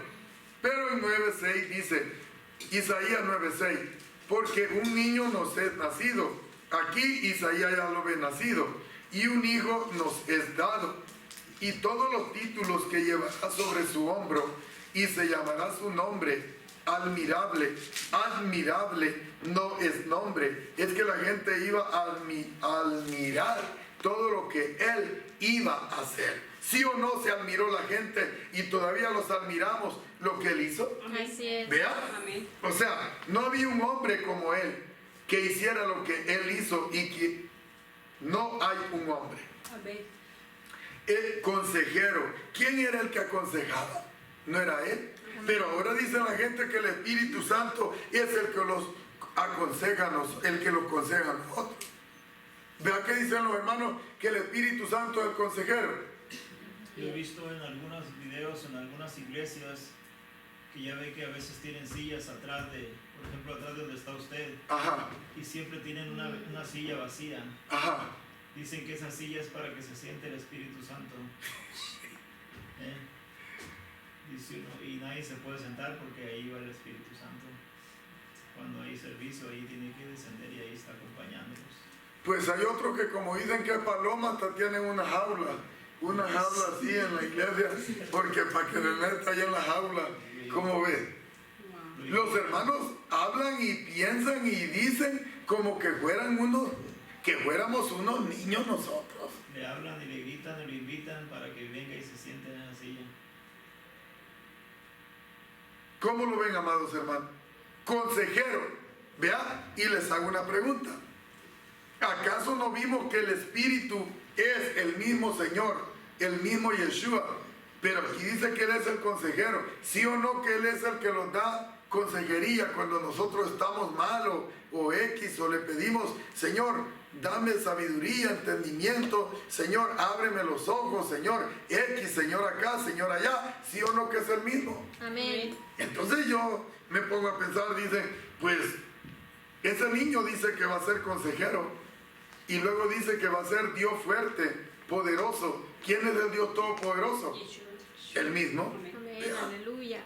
pero en 9:6 dice, Isaías 9:6, porque un niño nos es nacido. Aquí Isaías ya lo ve nacido. Y un hijo nos es dado. Y todos los títulos que llevará sobre su hombro, y se llamará su nombre admirable. Admirable no es nombre, es que la gente iba a admirar todo lo que él iba a hacer. ¿Sí o no se admiró la gente y todavía los admiramos lo que él hizo? Así es. ¿Vean? Amén. O sea, no había un hombre como él que hiciera lo que él hizo, y que no hay un hombre. Amén. El consejero, ¿quién era el que aconsejaba? ¿No era él? Pero ahora dice la gente que el Espíritu Santo es el que los aconseja, el que los aconseja a nosotros. Vea que dicen los hermanos que el Espíritu Santo es el consejero. Yo he visto en algunos videos, en algunas iglesias, que ya ve que a veces tienen sillas atrás de, por ejemplo, atrás de donde está usted, Ajá, y siempre tienen una silla vacía. ajá. Dicen que esa silla es para que se siente el Espíritu Santo. Dice uno, y nadie se puede sentar porque ahí va el Espíritu Santo. Cuando hay servicio, ahí tiene que descender y ahí está acompañándolos. Pues hay otros que, como dicen que palomas, hasta tienen una jaula así en la iglesia, porque para que le meta ahí en la jaula. ¿Cómo ves? Wow. Los hermanos hablan y piensan y dicen como que fuéramos unos niños nosotros. Le hablan y le gritan y lo invitan para que venga y se siente en la silla. ¿Cómo lo ven, amados hermanos? Consejero, vea, y les hago una pregunta. ¿Acaso no vimos que el Espíritu es el mismo Señor, el mismo Yeshua? Pero aquí dice que Él es el consejero. ¿Sí o no que Él es el que nos da consejería cuando nosotros estamos mal o X, o le pedimos, Señor, dame sabiduría, entendimiento, Señor, ábreme los ojos, Señor, X, Señor acá, Señor allá? ¿Sí o no que es el mismo? Amén. Entonces yo me pongo a pensar, dice, pues ese niño dice que va a ser consejero, y luego dice que va a ser Dios fuerte, poderoso. ¿Quién es el Dios todopoderoso? Yeshua. El mismo. Amén. Vea. Aleluya.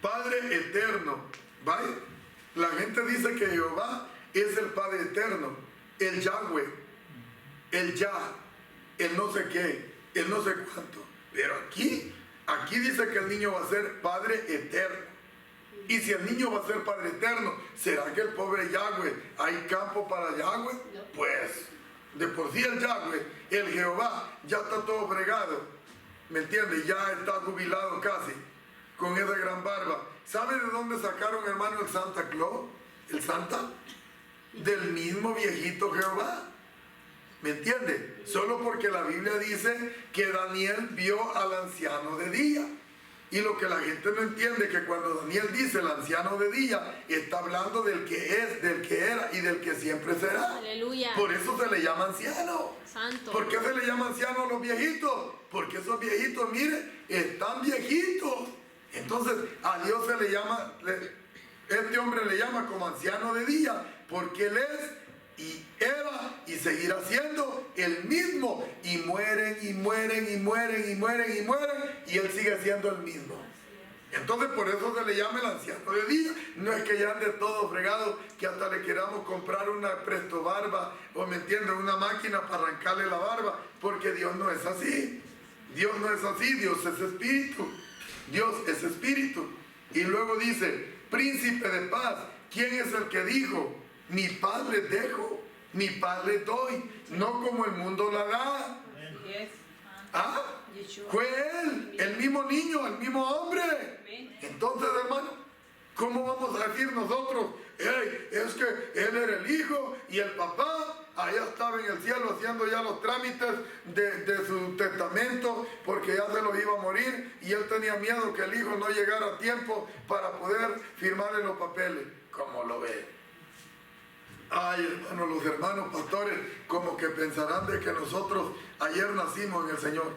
Padre eterno. ¿Vale? La gente dice que Jehová es el Padre eterno, el Yahweh, el Yah, el no sé qué, el no sé cuánto. Pero aquí dice que el niño va a ser Padre eterno. Y si el niño va a ser Padre eterno, ¿será que el pobre Yahweh, hay campo para Yahweh? No. Pues, de por sí el Yahweh, el Jehová, ya está todo fregado. ¿Me entiendes? Ya está jubilado casi, con esa gran barba. ¿Sabe de dónde sacaron, hermano, el Santa Claus? ¿El Santa? Del mismo viejito Jehová. ¿Me entiende? Solo porque la Biblia dice que Daniel vio al anciano de día. Y lo que la gente no entiende es que cuando Daniel dice el anciano de día, está hablando del que es, del que era y del que siempre será. Aleluya. Por eso se le llama anciano. Santo. ¿Por qué se le llama anciano a los viejitos? Porque esos viejitos, mire, están viejitos. Entonces a Dios se le llama, este hombre le llama como anciano de día, porque él es y era y seguirá siendo el mismo. Y mueren y mueren y mueren y mueren y mueren, y él sigue siendo el mismo. Entonces por eso se le llama el anciano de día. No es que ya ande todo fregado, que hasta le queramos comprar una presto barba, o me entienden, una máquina para arrancarle la barba, porque Dios no es así. Dios no es así, Dios es espíritu. Dios es espíritu. Y luego dice, príncipe de paz. ¿Quién es el que dijo? Mi paz les dejo, mi paz les doy, no como el mundo la da? Yes. ¿Ah? Yeshua. Fue él, el mismo niño, el mismo hombre. Amén. Entonces, hermano, ¿cómo vamos a decir nosotros? Hey, es que él era el hijo y el papá allá estaba en el cielo haciendo ya los trámites de su testamento, porque ya se los iba a morir, y él tenía miedo que el hijo no llegara a tiempo para poder firmarle los papeles. ¿Cómo lo ve? Ay, hermano, los hermanos pastores como que pensarán de que nosotros ayer nacimos en el Señor.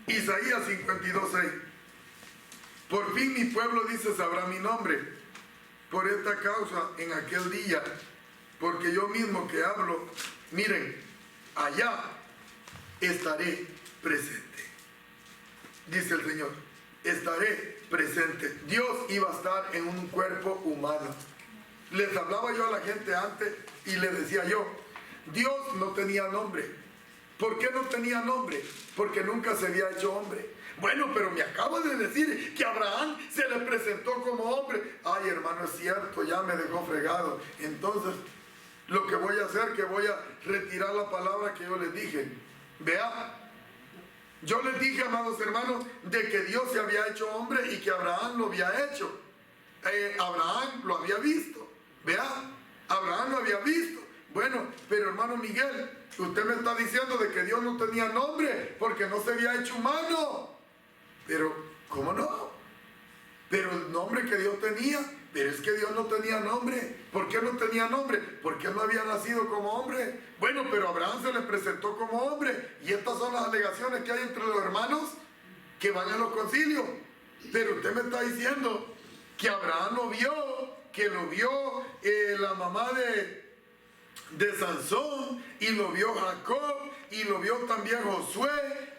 Isaías 52:6. Por fin mi pueblo dice sabrá mi nombre. Por esta causa en aquel día, porque yo mismo que hablo, miren, allá estaré presente. Dice el Señor, estaré presente. Dios iba a estar en un cuerpo humano. les hablaba yo a la gente antes y les decía yo, Dios no tenía nombre. ¿Por qué no tenía nombre? Porque nunca se había hecho hombre. Bueno, pero me acabo de decir que Abraham se le presentó como hombre. Ay, hermano, es cierto, ya me dejó fregado. Entonces, lo que voy a hacer, que voy a retirar la palabra que yo les dije. Vea, yo les dije, amados hermanos, de que Dios se había hecho hombre y que Abraham lo había hecho. Abraham lo había visto. Vea, Abraham lo había visto. Bueno, pero hermano Miguel, usted me está diciendo de que Dios no tenía nombre porque no se había hecho humano. Pero, ¿cómo no? Pero el nombre que Dios tenía, pero es que Dios no tenía nombre. ¿Por qué no tenía nombre? Porque no había nacido como hombre. Bueno, pero Abraham se le presentó como hombre. Y estas son las alegaciones que hay entre los hermanos que van a los concilios. Pero usted me está diciendo que Abraham lo vio, que lo vio la mamá de Sansón, y lo vio Jacob, y lo vio también Josué,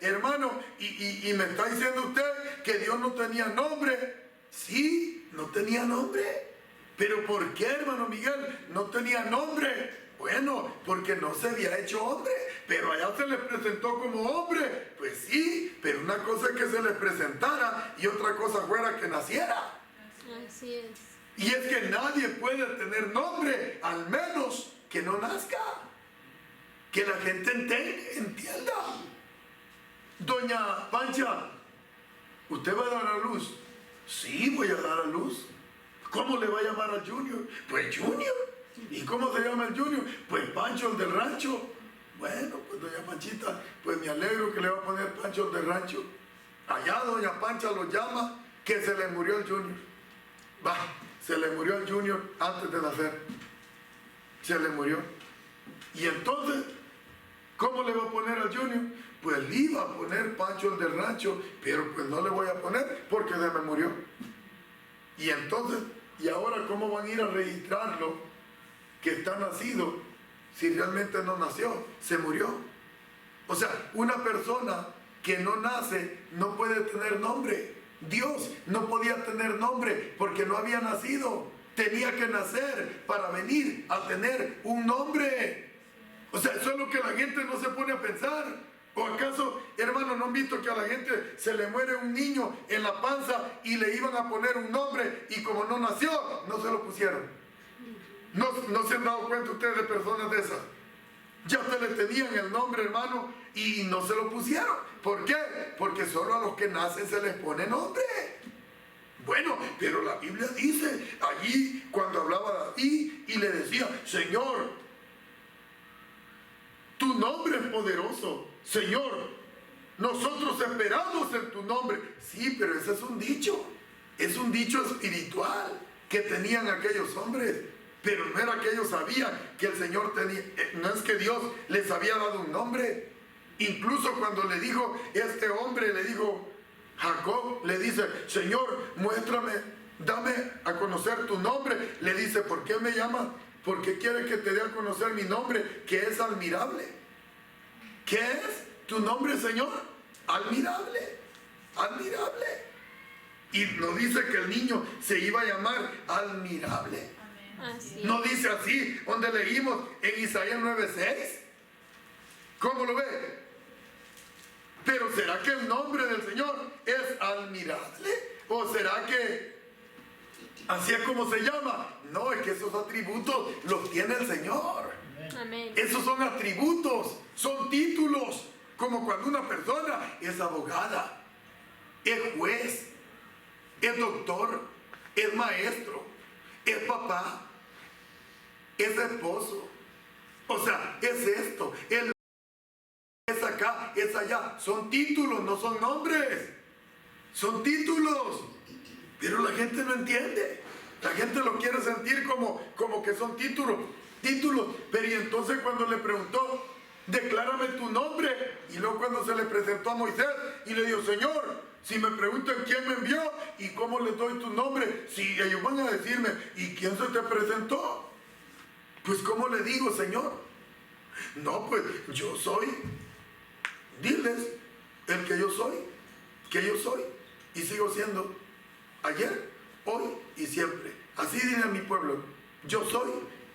hermano, y me está diciendo usted que Dios no tenía nombre. Sí, no tenía nombre. Pero ¿por qué, hermano Miguel, no tenía nombre? Bueno, porque no se había hecho hombre, pero allá se le presentó como hombre. Pues sí, pero una cosa es que se le presentara y otra cosa fuera que naciera. Así es. Y es que nadie puede tener nombre, al menos que no nazca. Que la gente entienda. Doña Pancha, ¿usted va a dar a luz? Sí, voy a dar a luz. ¿Cómo le va a llamar al Junior? Pues Junior. ¿Y cómo se llama el Junior? Pues Pancho, el del rancho. Bueno, pues doña Panchita, pues me alegro que le va a poner Pancho, el del rancho. Allá doña Pancha lo llama que se le murió el Junior. Va, se le murió el Junior antes de nacer. Se le murió. Y entonces, ¿cómo le va a poner al Junior? Pues le iba a poner Pancho, el del rancho, pero pues no le voy a poner porque se me murió. Y entonces, ¿y ahora cómo van a ir a registrarlo que está nacido si realmente no nació? Se murió. O sea, una persona que no nace no puede tener nombre. Dios no podía tener nombre porque no había nacido. Tenía que nacer para venir a tener un nombre. O sea, eso es lo que la gente no se pone a pensar. ¿O acaso, hermano, no han visto que a la gente se le muere un niño en la panza y le iban a poner un nombre y como no nació, no se lo pusieron? ¿No se han dado cuenta ustedes de personas de esas? Ya se le tenían el nombre, hermano, y no se lo pusieron. ¿Por qué? Porque solo a los que nacen se les pone nombre. Bueno, pero la Biblia dice allí cuando hablaba David y le decía, Señor, tu nombre es poderoso. Señor, nosotros esperamos en tu nombre. Sí, pero ese es un dicho espiritual que tenían aquellos hombres. Pero no era que ellos sabían que el Señor tenía, no es que Dios les había dado un nombre. Incluso cuando le dijo, este hombre le dijo, Jacob le dice, Señor, muéstrame, dame a conocer tu nombre. Le dice, ¿por qué me llamas? ¿Por qué quieres que te dé a conocer mi nombre? Que es admirable. ¿Qué es tu nombre, Señor? Admirable, admirable. Y no dice que el niño se iba a llamar admirable. Así No dice así, donde leímos en Isaías 9:6. ¿Cómo lo ve? Pero ¿será que el nombre del Señor es admirable? ¿O será que así es como se llama? No, es que esos atributos los tiene el Señor. Amén. Esos son atributos, son títulos, como cuando una persona es abogada, es juez, es doctor, es maestro, es papá, es esposo. O sea, es esto, es acá, es allá. Son títulos, no son nombres. Son títulos. Pero la gente no entiende. La gente lo quiere sentir como que son títulos. Pero y entonces cuando le preguntó, declárame tu nombre, y luego cuando se le presentó a Moisés y le dijo, Señor, si me preguntan quién me envió y cómo les doy tu nombre, si ellos van a decirme, ¿y quién se te presentó? Pues ¿cómo le digo, Señor? No, pues yo soy. Diles el que yo soy y sigo siendo ayer, hoy y siempre. Así dile a mi pueblo, Yo soy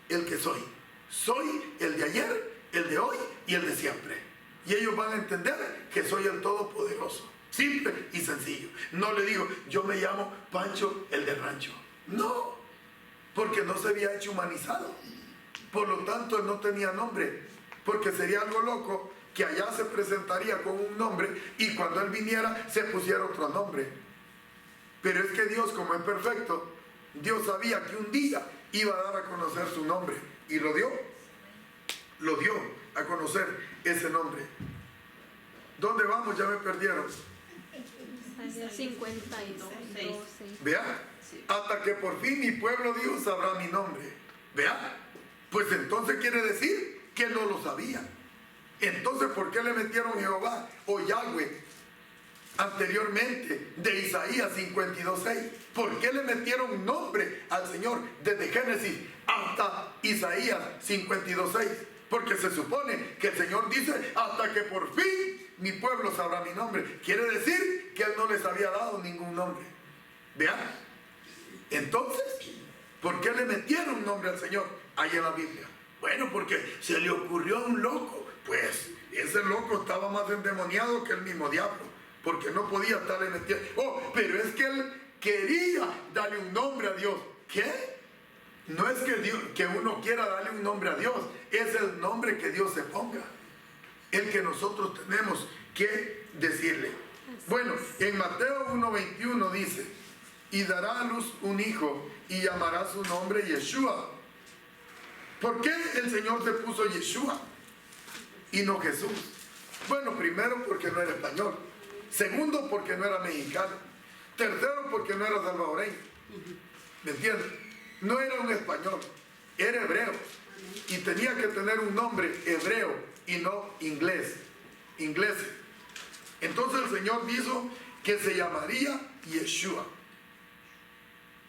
el que soy. Soy el de ayer, el de hoy y el de siempre. Y ellos van a entender que soy el Todopoderoso. Simple y sencillo. No le digo, yo me llamo Pancho el del rancho. No, porque no se había hecho humanizado. Por lo tanto, él no tenía nombre. Porque sería algo loco que allá se presentaría con un nombre y cuando él viniera se pusiera otro nombre. Pero es que Dios, como es perfecto, Dios sabía que un día iba a dar a conocer su nombre. Y lo dio a conocer ese nombre. ¿Dónde vamos? Ya me perdieron. Isaías 52, 12. Vea, hasta que por fin mi pueblo Dios sabrá mi nombre. Vea, pues entonces quiere decir que no lo sabía. Entonces, ¿por qué le metieron Jehová o Yahweh anteriormente de Isaías 52:6? ¿Por qué le metieron nombre al Señor desde Génesis hasta Isaías 52:6? Porque se supone que el Señor dice, hasta que por fin mi pueblo sabrá mi nombre. Quiere decir que Él no les había dado ningún nombre. ¿Vean? Entonces, ¿por qué le metieron nombre al Señor ahí en la Biblia? Bueno, porque se le ocurrió a un loco. Pues ese loco estaba más endemoniado que el mismo diablo, porque no podía estarle metiendo. Oh, pero es que él quería darle un nombre a Dios. ¿Qué? No es que uno quiera darle un nombre a Dios, es el nombre que Dios se ponga, el que nosotros tenemos que decirle. Bueno, en Mateo 1:21 dice, y dará a luz un hijo y llamará su nombre Yeshua. ¿Por qué el Señor se puso Yeshua y no Jesús? Bueno, primero porque no era español, segundo porque no era mexicano, tercero porque no era salvadoreño. ¿Me entiendes? No era un español, era hebreo y tenía que tener un nombre hebreo y no inglés. Entonces el Señor dijo que se llamaría Yeshua.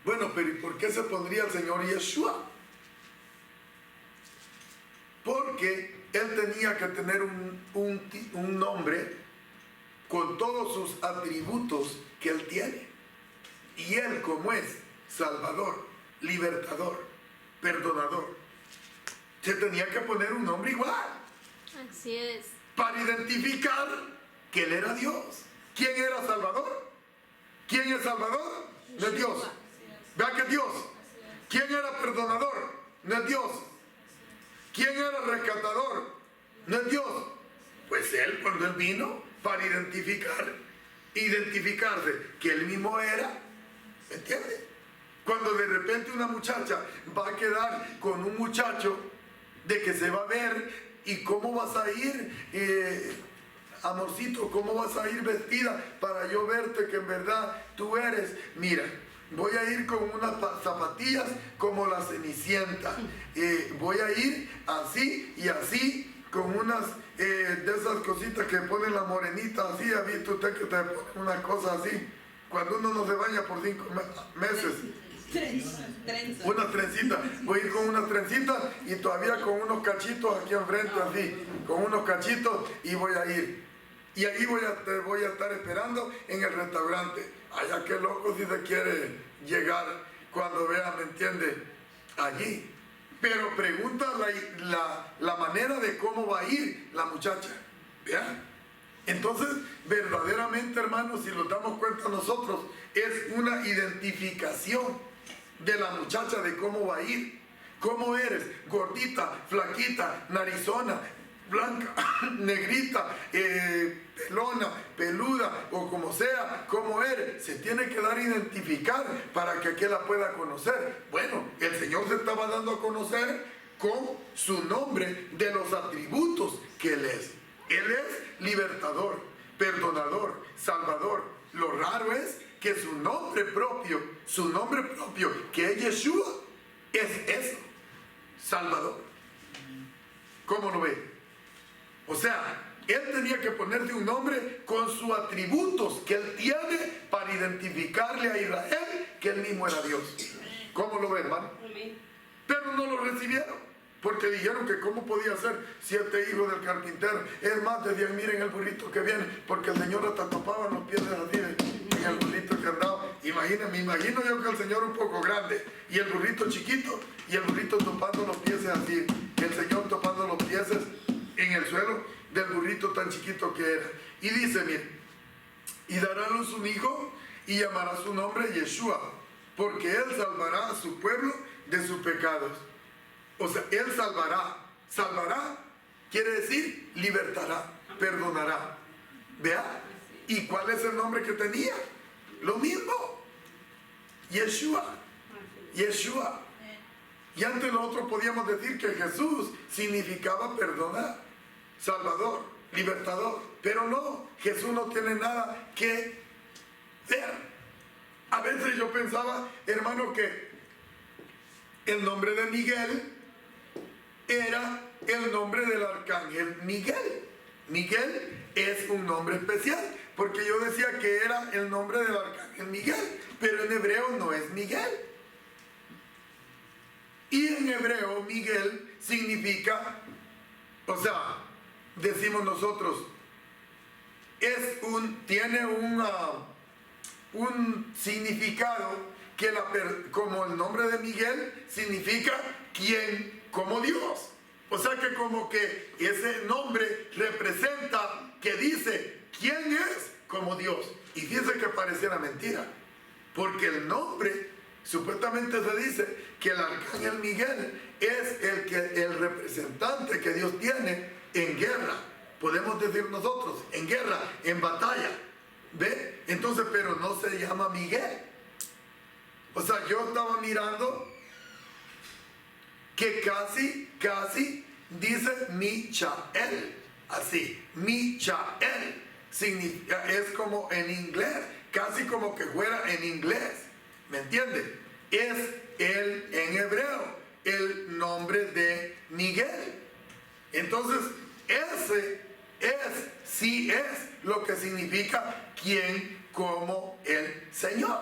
Bueno, pero ¿y por qué se pondría el Señor Yeshua? Porque Él tenía que tener un nombre con todos sus atributos que Él tiene. Y Él, como es Salvador, libertador, perdonador, se tenía que poner un nombre igual. Así es. Para identificar que Él era Dios. ¿Quién era Salvador? ¿Quién es Salvador? No es Dios. Vea que es Dios. ¿Quién era perdonador? No es Dios. ¿Quién era rescatador? No es Dios. Pues Él, cuando Él vino, para identificarse que Él mismo era, ¿me entiende? Cuando de repente una muchacha va a quedar con un muchacho de que se va a ver, y cómo vas a ir, amorcito, cómo vas a ir vestida para yo verte que en verdad tú eres. Mira, voy a ir con unas zapatillas como la Cenicienta. Voy a ir así y así, con unas de esas cositas que ponen la morenita así. ¿Ha visto usted que te ponen una cosa así? Cuando uno no se baña por 5 meses. Unas trencitas. Voy a ir con unas trencitas y todavía con unos cachitos aquí enfrente así. Con unos cachitos y voy a ir. Y ahí voy a estar esperando en el restaurante. Allá qué loco si se quiere llegar cuando vea, ¿me entiende? Allí. Pero pregunta la manera de cómo va a ir la muchacha. ¿Vean? Entonces, verdaderamente, hermanos, si nos damos cuenta nosotros, es una identificación de la muchacha de cómo va a ir. ¿Cómo eres? Gordita, flaquita, narizona, blanca, negrita, pelona, peluda o como sea, ¿cómo eres? Se tiene que dar a identificar para que aquel la pueda conocer. Bueno, el Señor se estaba dando a conocer con su nombre de los atributos que Él es. Él es libertador, perdonador, salvador. Lo raro es que su nombre propio, que es Yeshua, es eso, Salvador. ¿Cómo lo ve? O sea, Él tenía que ponerle un nombre con sus atributos que Él tiene para identificarle a Israel que Él mismo era Dios. ¿Cómo lo ve, hermano? Pero no lo recibieron. Porque dijeron que cómo podía ser 7 hijos del carpintero. Es más, decían, miren el burrito que viene, porque el Señor hasta topaba los pies de la en el burrito que andaba. me imagino yo que el Señor un poco grande y el burrito chiquito y el burrito topando los pies así, el Señor topando los pies en el suelo del burrito tan chiquito que era. Y dice, mire, y dará a luz un hijo y llamará su nombre Yeshua, porque él salvará a su pueblo de sus pecados. O sea, él salvará. Salvará quiere decir libertará, perdonará. ¿Vea? ¿Y cuál es el nombre que tenía? Lo mismo. Yeshua. Yeshua. Y antes nosotros podíamos decir que Jesús significaba perdonar, salvador, libertador. Pero no, Jesús no tiene nada que ver. A veces yo pensaba, hermano, que el nombre de Miguel era el nombre del arcángel Miguel. Miguel es un nombre especial, porque yo decía que era el nombre del arcángel Miguel, pero en hebreo no es Miguel. Y en hebreo Miguel significa, o sea, decimos nosotros, tiene un significado que como el nombre de Miguel significa quien como Dios. O sea que como que ese nombre representa, que dice quién es como Dios. Y fíjense que pareciera mentira, porque el nombre supuestamente se dice que el arcángel Miguel es el representante que Dios tiene en guerra. Podemos decir nosotros, en guerra, en batalla. ¿Ve? Entonces, pero no se llama Miguel. O sea, yo estaba mirando que casi dice Michael. Así, Michael. Es como en inglés, casi como que fuera en inglés. ¿Me entiende? Es en hebreo el nombre de Miguel. Entonces, ese sí es lo que significa quien como el Señor.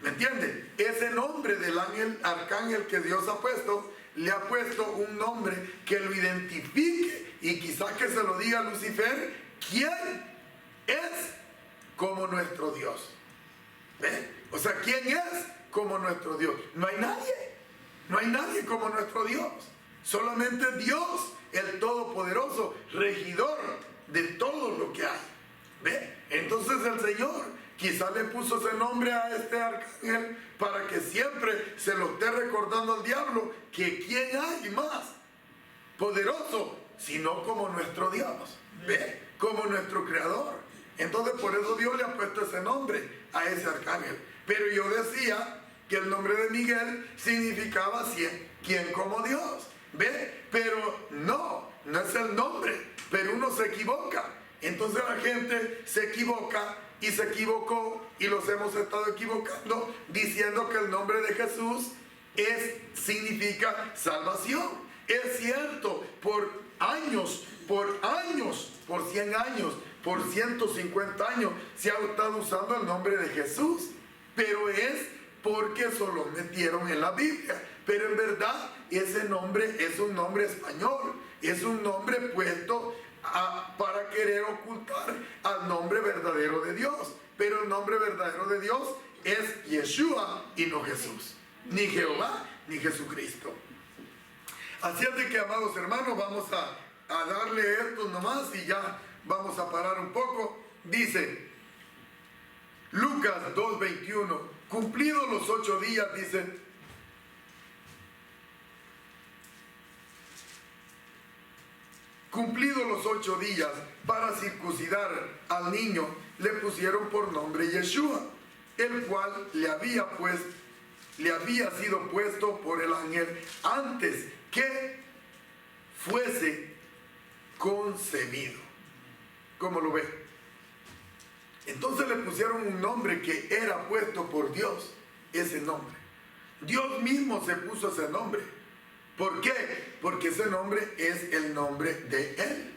¿Me entiende? Ese nombre del arcángel que Dios ha puesto, le ha puesto un nombre que lo identifique, y quizás que se lo diga a Lucifer, ¿quién es como nuestro Dios? ¿Ve? O sea, ¿quién es como nuestro Dios? No hay nadie como nuestro Dios. Solamente Dios, el Todopoderoso, regidor de todo lo que hay. ¿Ve? Entonces el Señor quizás le puso ese nombre a este arcángel para que siempre se lo esté recordando al diablo, que quién hay más poderoso sino como nuestro Dios. ¿Ve? Como nuestro creador. Entonces por eso Dios le ha puesto ese nombre a ese arcángel. Pero yo decía que el nombre de Miguel significaba quien como Dios. ¿Ve? Pero no es el nombre, pero uno se equivoca. Entonces la gente se equivoca y se equivocó, y los hemos estado equivocando diciendo que el nombre de Jesús significa salvación. Es cierto, por años, por 100 años, por 150 años se ha estado usando el nombre de Jesús, pero es porque solo metieron en la Biblia. Pero en verdad ese nombre es un nombre español, es un nombre puesto para querer ocultar al nombre verdadero de Dios. Pero el nombre verdadero de Dios es Yeshua y no Jesús, ni Jehová ni Jesucristo. Así es de que, amados hermanos, vamos a darle esto nomás y ya vamos a parar un poco. Dice Lucas 2:21, cumplidos los 8 días, dice, cumplidos los 8 días para circuncidar al niño, le pusieron por nombre Yeshua, el cual le había sido puesto por el ángel antes que fuese concebido. ¿Cómo lo ve? Entonces le pusieron un nombre que era puesto por Dios, ese nombre. Dios mismo se puso ese nombre. ¿Por qué? Porque ese nombre es el nombre de Él,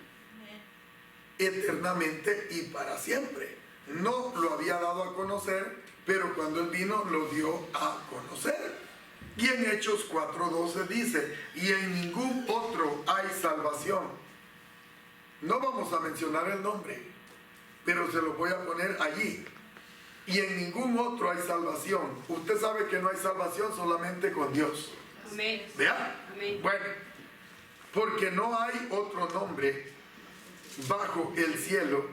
eternamente y para siempre. No lo había dado a conocer, pero cuando Él vino lo dio a conocer. Y en Hechos 4:12 dice, y en ningún otro hay salvación. No vamos a mencionar el nombre, pero se lo voy a poner allí. y en ningún otro hay salvación. Usted sabe que no hay salvación solamente con Dios. Amén. ¿Vea? Amén. Bueno, porque no hay otro nombre bajo el cielo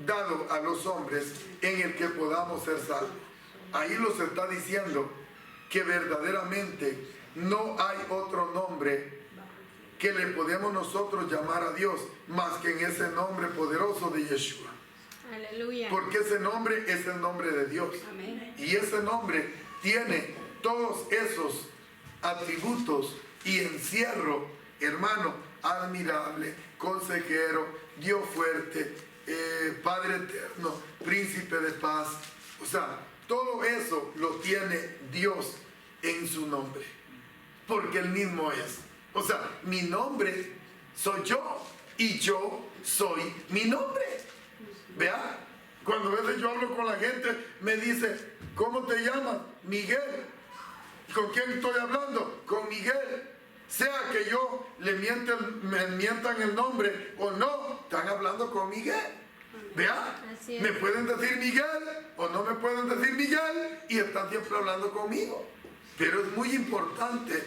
dado a los hombres en el que podamos ser salvos. Ahí los está diciendo que verdaderamente no hay otro nombre que le podemos nosotros llamar a Dios más que en ese nombre poderoso de Yeshua. Aleluya. Porque ese nombre es el nombre de Dios. Amén. Y ese nombre tiene todos esos atributos y encierro, hermano, admirable, consejero, Dios fuerte, Padre eterno, príncipe de paz. O sea, todo eso lo tiene Dios en su nombre, porque Él mismo es. O sea, mi nombre soy yo y yo soy mi nombre. Vea, cuando a veces yo hablo con la gente, me dice, ¿cómo te llamas? Miguel. ¿Con quién estoy hablando? Con Miguel. Sea que yo me mientan el nombre o no, están hablando con Miguel. Vea, Así es. me pueden decir Miguel o no me pueden decir Miguel y están siempre hablando conmigo. Pero es muy importante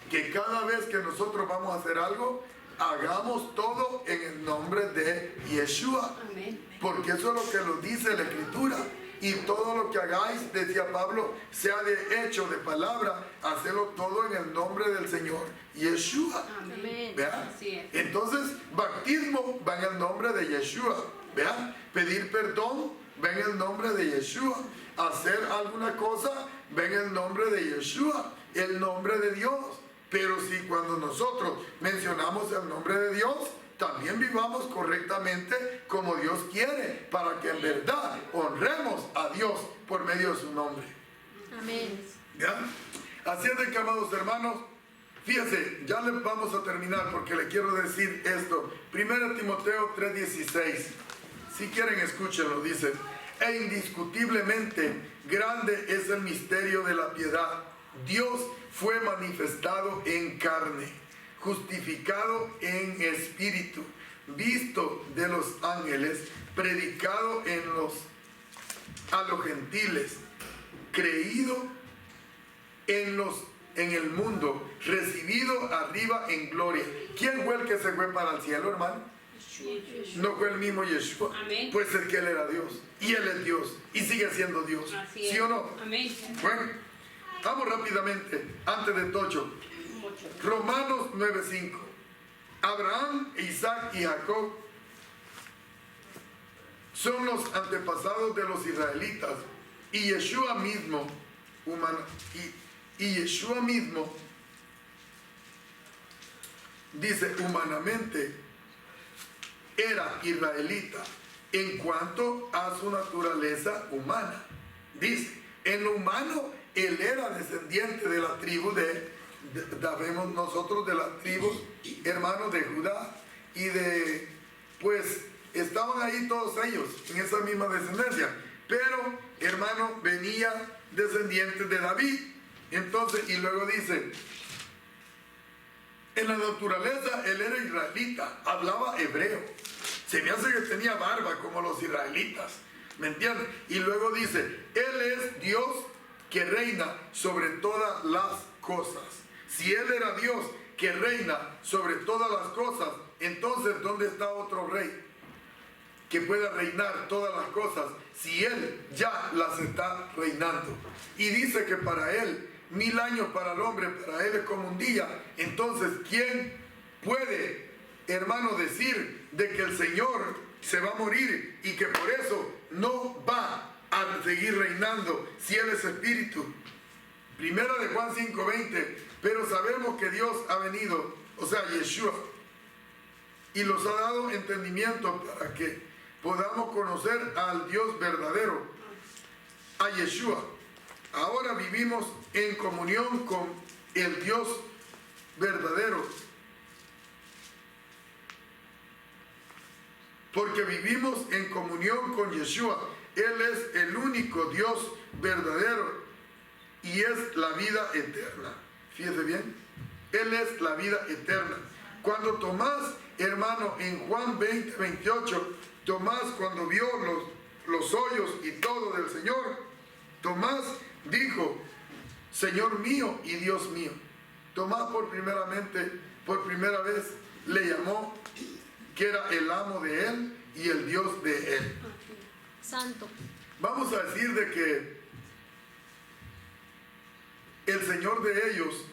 que cada vez que nosotros vamos a hacer algo, hagamos todo en el nombre de Yeshua. Amén. Porque eso es lo que nos dice la Escritura. Y todo lo que hagáis, decía Pablo, sea de hecho, de palabra, hacerlo todo en el nombre del Señor Yeshua. Amén. ¿Vea? Así es. Entonces, bautismo va en el nombre de Yeshua. ¿Vea? Pedir perdón va en el nombre de Yeshua. Hacer alguna cosa va en el nombre de Yeshua, el nombre de Dios. Pero si cuando nosotros mencionamos el nombre de Dios, también vivamos correctamente como Dios quiere, para que en verdad honremos a Dios por medio de su nombre. Amén. ¿Ya? Así es de que, amados hermanos, fíjense, ya le vamos a terminar porque le quiero decir esto. 1 Timoteo 3:16. Si quieren, escúchenlo, dice: e indiscutiblemente grande es el misterio de la piedad. Dios fue manifestado en carne, justificado en espíritu, visto de los ángeles, predicado a los gentiles, creído en el mundo, recibido arriba en gloria. ¿Quién fue el que se fue para el cielo, hermano? No fue el mismo Yeshua. Amén. Pues es que Él era Dios y Él es Dios y sigue siendo Dios. Así ¿Sí es. o no? Amén. Bueno, vamos rápidamente, antes de Tocho. Romanos 9:5. Abraham, Isaac y Jacob son los antepasados de los israelitas, y Yeshua mismo, Yeshua mismo dice humanamente era israelita en cuanto a su naturaleza humana. Dice, en lo humano él era descendiente de la tribu sabemos nosotros de la tribu, hermanos de Judá, y pues estaban ahí todos ellos en esa misma descendencia, pero hermano venía descendiente de David. Entonces, y luego dice, en la naturaleza él era israelita, hablaba hebreo, se me hace que tenía barba como los israelitas, ¿me entiendes? Y luego dice, él es Dios que reina sobre todas las cosas. Si Él era Dios que reina sobre todas las cosas, entonces ¿dónde está otro rey que pueda reinar todas las cosas si Él ya las está reinando? Y dice que para Él, 1000 años para el hombre, para Él es como un día. Entonces, ¿quién puede, hermano, decir de que el Señor se va a morir y que por eso no va a seguir reinando si Él es espíritu? Primera de Juan 5:20. Pero sabemos que Dios ha venido, o sea, Yeshua, y nos ha dado entendimiento para que podamos conocer al Dios verdadero, a Yeshua. Ahora vivimos en comunión con el Dios verdadero, porque vivimos en comunión con Yeshua. Él es el único Dios verdadero y es la vida eterna. Fíjese bien, Él es la vida eterna. Cuando Tomás, hermano, en Juan 20:28, Tomás, cuando vio los hoyos y todo del Señor, Tomás dijo, Señor mío y Dios mío. Tomás por primera vez le llamó que era el amo de él y el Dios de él. Santo. Vamos a decir de que el Señor de ellos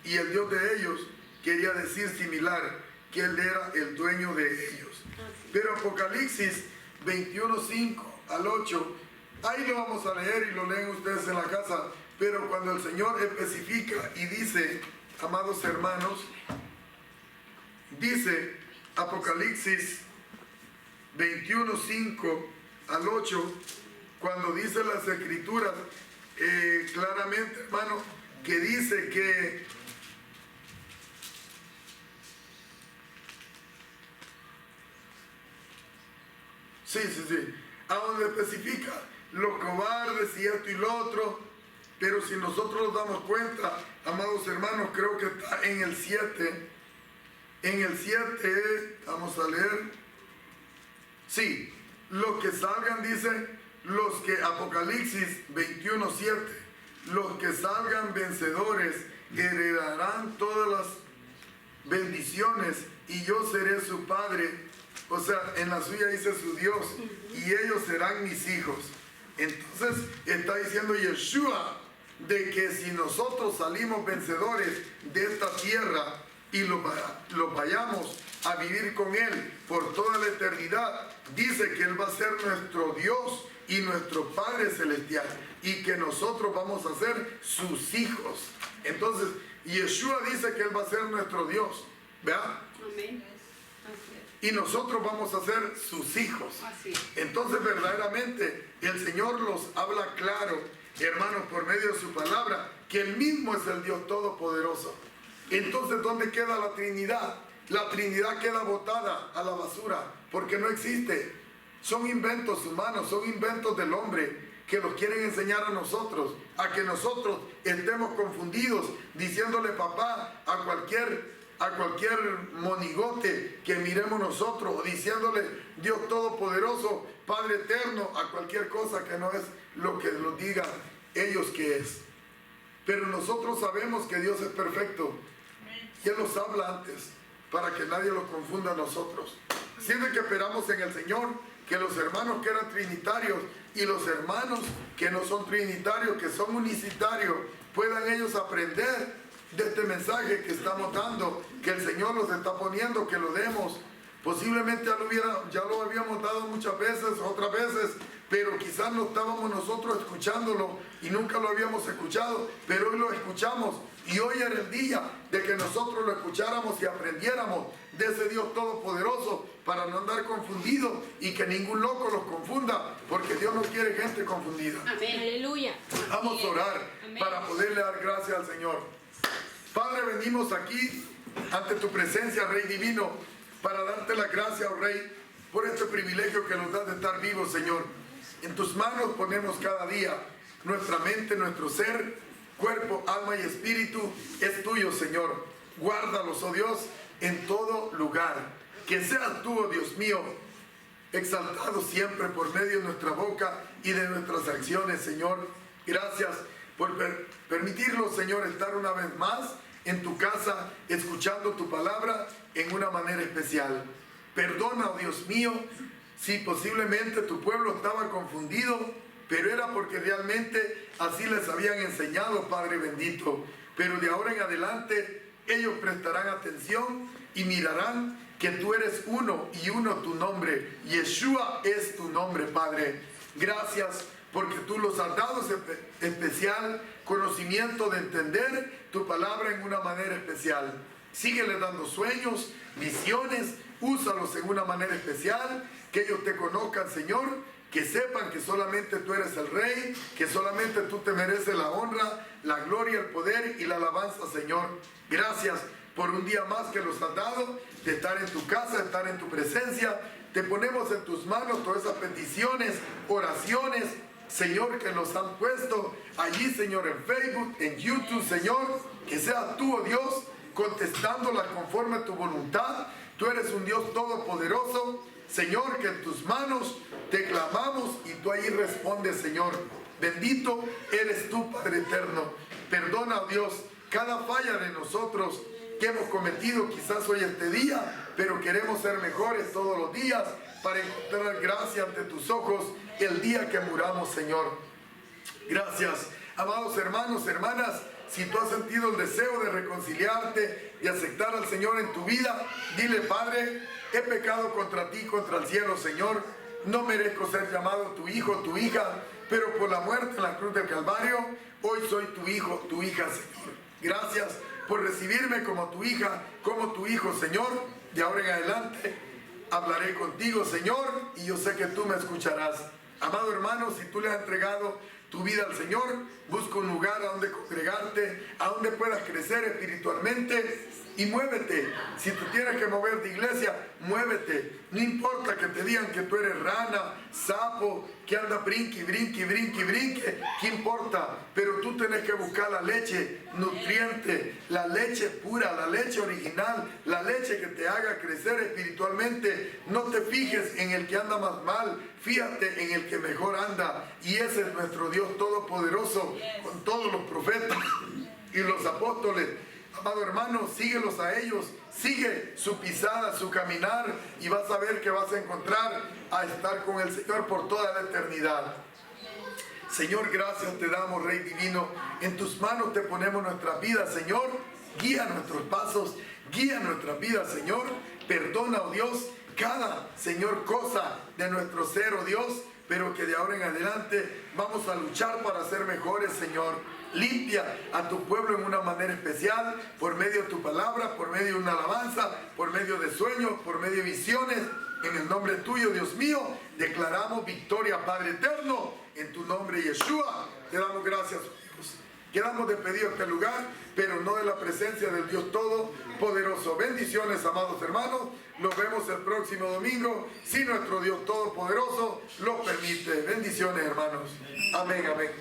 y el Dios de ellos quería decir similar, que Él era el dueño de ellos. Pero Apocalipsis 21:5 al 8, ahí lo vamos a leer y lo leen ustedes en la casa, pero cuando el Señor especifica y dice, amados hermanos, dice Apocalipsis 21:5 al 8, cuando dice las escrituras claramente, hermano, que dice que sí, a donde especifica los cobardes y esto y lo otro, pero si nosotros nos damos cuenta, amados hermanos, creo que está en el 7, vamos a leer, sí, los que salgan, dice, los que, Apocalipsis 21:7, los que salgan vencedores heredarán todas las bendiciones y yo seré su padre. O sea, en la suya dice su Dios, y ellos serán mis hijos. Entonces está diciendo Yeshua de que si nosotros salimos vencedores de esta tierra y lo vayamos a vivir con Él por toda la eternidad, dice que Él va a ser nuestro Dios y nuestro Padre Celestial, y que nosotros vamos a ser sus hijos. Entonces, Yeshua dice que Él va a ser nuestro Dios, ¿verdad? Amén. Y nosotros vamos a ser sus hijos. Así. Entonces verdaderamente el Señor los habla claro, hermanos, por medio de su palabra, que Él mismo es el Dios Todopoderoso. Entonces, ¿dónde queda la Trinidad? La Trinidad queda botada a la basura, porque no existe. Son inventos humanos, son inventos del hombre, que los quieren enseñar a nosotros, a que nosotros estemos confundidos, diciéndole papá a cualquier monigote que miremos nosotros, o diciéndole Dios Todopoderoso, Padre Eterno, a cualquier cosa que no es lo que nos digan ellos que es. Pero nosotros sabemos que Dios es perfecto, y Él nos habla antes, para que nadie lo confunda a nosotros. Siempre que esperamos en el Señor, que los hermanos que eran trinitarios y los hermanos que no son trinitarios, que son unicitarios, puedan ellos aprender de este mensaje que estamos dando, que el Señor nos está poniendo, que lo demos. Posiblemente ya lo habíamos dado muchas veces, otras veces, pero quizás no estábamos nosotros escuchándolo y nunca lo habíamos escuchado, pero hoy lo escuchamos, y hoy era el día de que nosotros lo escucháramos y aprendiéramos de ese Dios Todopoderoso, para no andar confundidos y que ningún loco los confunda, porque Dios no quiere gente confundida. Amén. Aleluya. Vamos a orar Amén. para poderle dar gracias al Señor. Padre, venimos aquí ante tu presencia, Rey Divino, para darte la gracia, oh Rey, por este privilegio que nos das de estar vivos, Señor. En tus manos ponemos cada día nuestra mente, nuestro ser, cuerpo, alma y espíritu es tuyo, Señor. Guárdalos, oh Dios, en todo lugar. Que seas tú, oh Dios mío, exaltado siempre por medio de nuestra boca y de nuestras acciones, Señor. Gracias por permitirnos, Señor, estar una vez más en tu casa, escuchando tu palabra en una manera especial. Perdona, oh Dios mío, si posiblemente tu pueblo estaba confundido, pero era porque realmente así les habían enseñado, Padre bendito. Pero de ahora en adelante ellos prestarán atención y mirarán que tú eres uno y uno tu nombre. Yeshua es tu nombre, Padre. Gracias porque tú los has dado especial conocimiento de entender tu palabra en una manera especial. Síguele dando sueños, visiones, úsalos en una manera especial, que ellos te conozcan, Señor, que sepan que solamente tú eres el Rey, que solamente tú te mereces la honra, la gloria, el poder y la alabanza, Señor. Gracias por un día más que nos has dado, de estar en tu casa, de estar en tu presencia. Te ponemos en tus manos todas esas peticiones, oraciones, Señor, que nos han puesto allí, Señor, en Facebook, en YouTube, Señor, que seas tú, oh Dios, contestándolas conforme a tu voluntad. Tú eres un Dios todopoderoso, Señor, que en tus manos te clamamos y tú ahí respondes, Señor. Bendito eres tú, Padre eterno. Perdona, oh Dios, cada falla de nosotros que hemos cometido quizás hoy este día, pero queremos ser mejores todos los días para encontrar gracia ante tus ojos el día que muramos, Señor. Gracias, amados hermanos, hermanas. Si tú has sentido el deseo de reconciliarte y aceptar al Señor en tu vida, dile: Padre, he pecado contra ti, contra el cielo, Señor. No merezco ser llamado tu hijo, tu hija, pero por la muerte en la cruz del Calvario, hoy soy tu hijo, tu hija, Señor. Gracias por recibirme como tu hija, como tu hijo, Señor. De ahora en adelante hablaré contigo, Señor, y yo sé que tú me escucharás. Amado hermano, si tú le has entregado tu vida al Señor, busca un lugar a donde congregarte, a donde puedas crecer espiritualmente y muévete. Si tú tienes que mover de iglesia, muévete. No importa que te digan que tú eres rana, sapo, que anda brinque, brinque, brinque, brinque. ¿Qué importa? Pero tú tienes que buscar la leche nutriente, la leche pura, la leche original, la leche que te haga crecer espiritualmente. No te fijes en el que anda más mal, fíjate en el que mejor anda. Y ese es nuestro Dios todopoderoso, con todos los profetas y los apóstoles. Amado hermano, síguelos a ellos, sigue su pisada, su caminar, y vas a ver que vas a encontrar a estar con el Señor por toda la eternidad. Señor, gracias te damos, Rey divino. En tus manos te ponemos nuestras vidas, Señor. Guía nuestros pasos, guía nuestras vidas, Señor. Perdona, oh Dios, cada, Señor, cosa de nuestro ser, oh Dios, pero que de ahora en adelante vamos a luchar para ser mejores, Señor. Limpia a tu pueblo en una manera especial, por medio de tu palabra, por medio de una alabanza, por medio de sueños, por medio de visiones. En el nombre tuyo, Dios mío, declaramos victoria, Padre eterno, en tu nombre, Yeshua. Te damos gracias, hijos. Quedamos despedidos de este lugar, pero no de la presencia del Dios Todopoderoso. Bendiciones, amados hermanos. Nos vemos el próximo domingo, si nuestro Dios Todopoderoso lo permite. Bendiciones, hermanos. Amén, amén.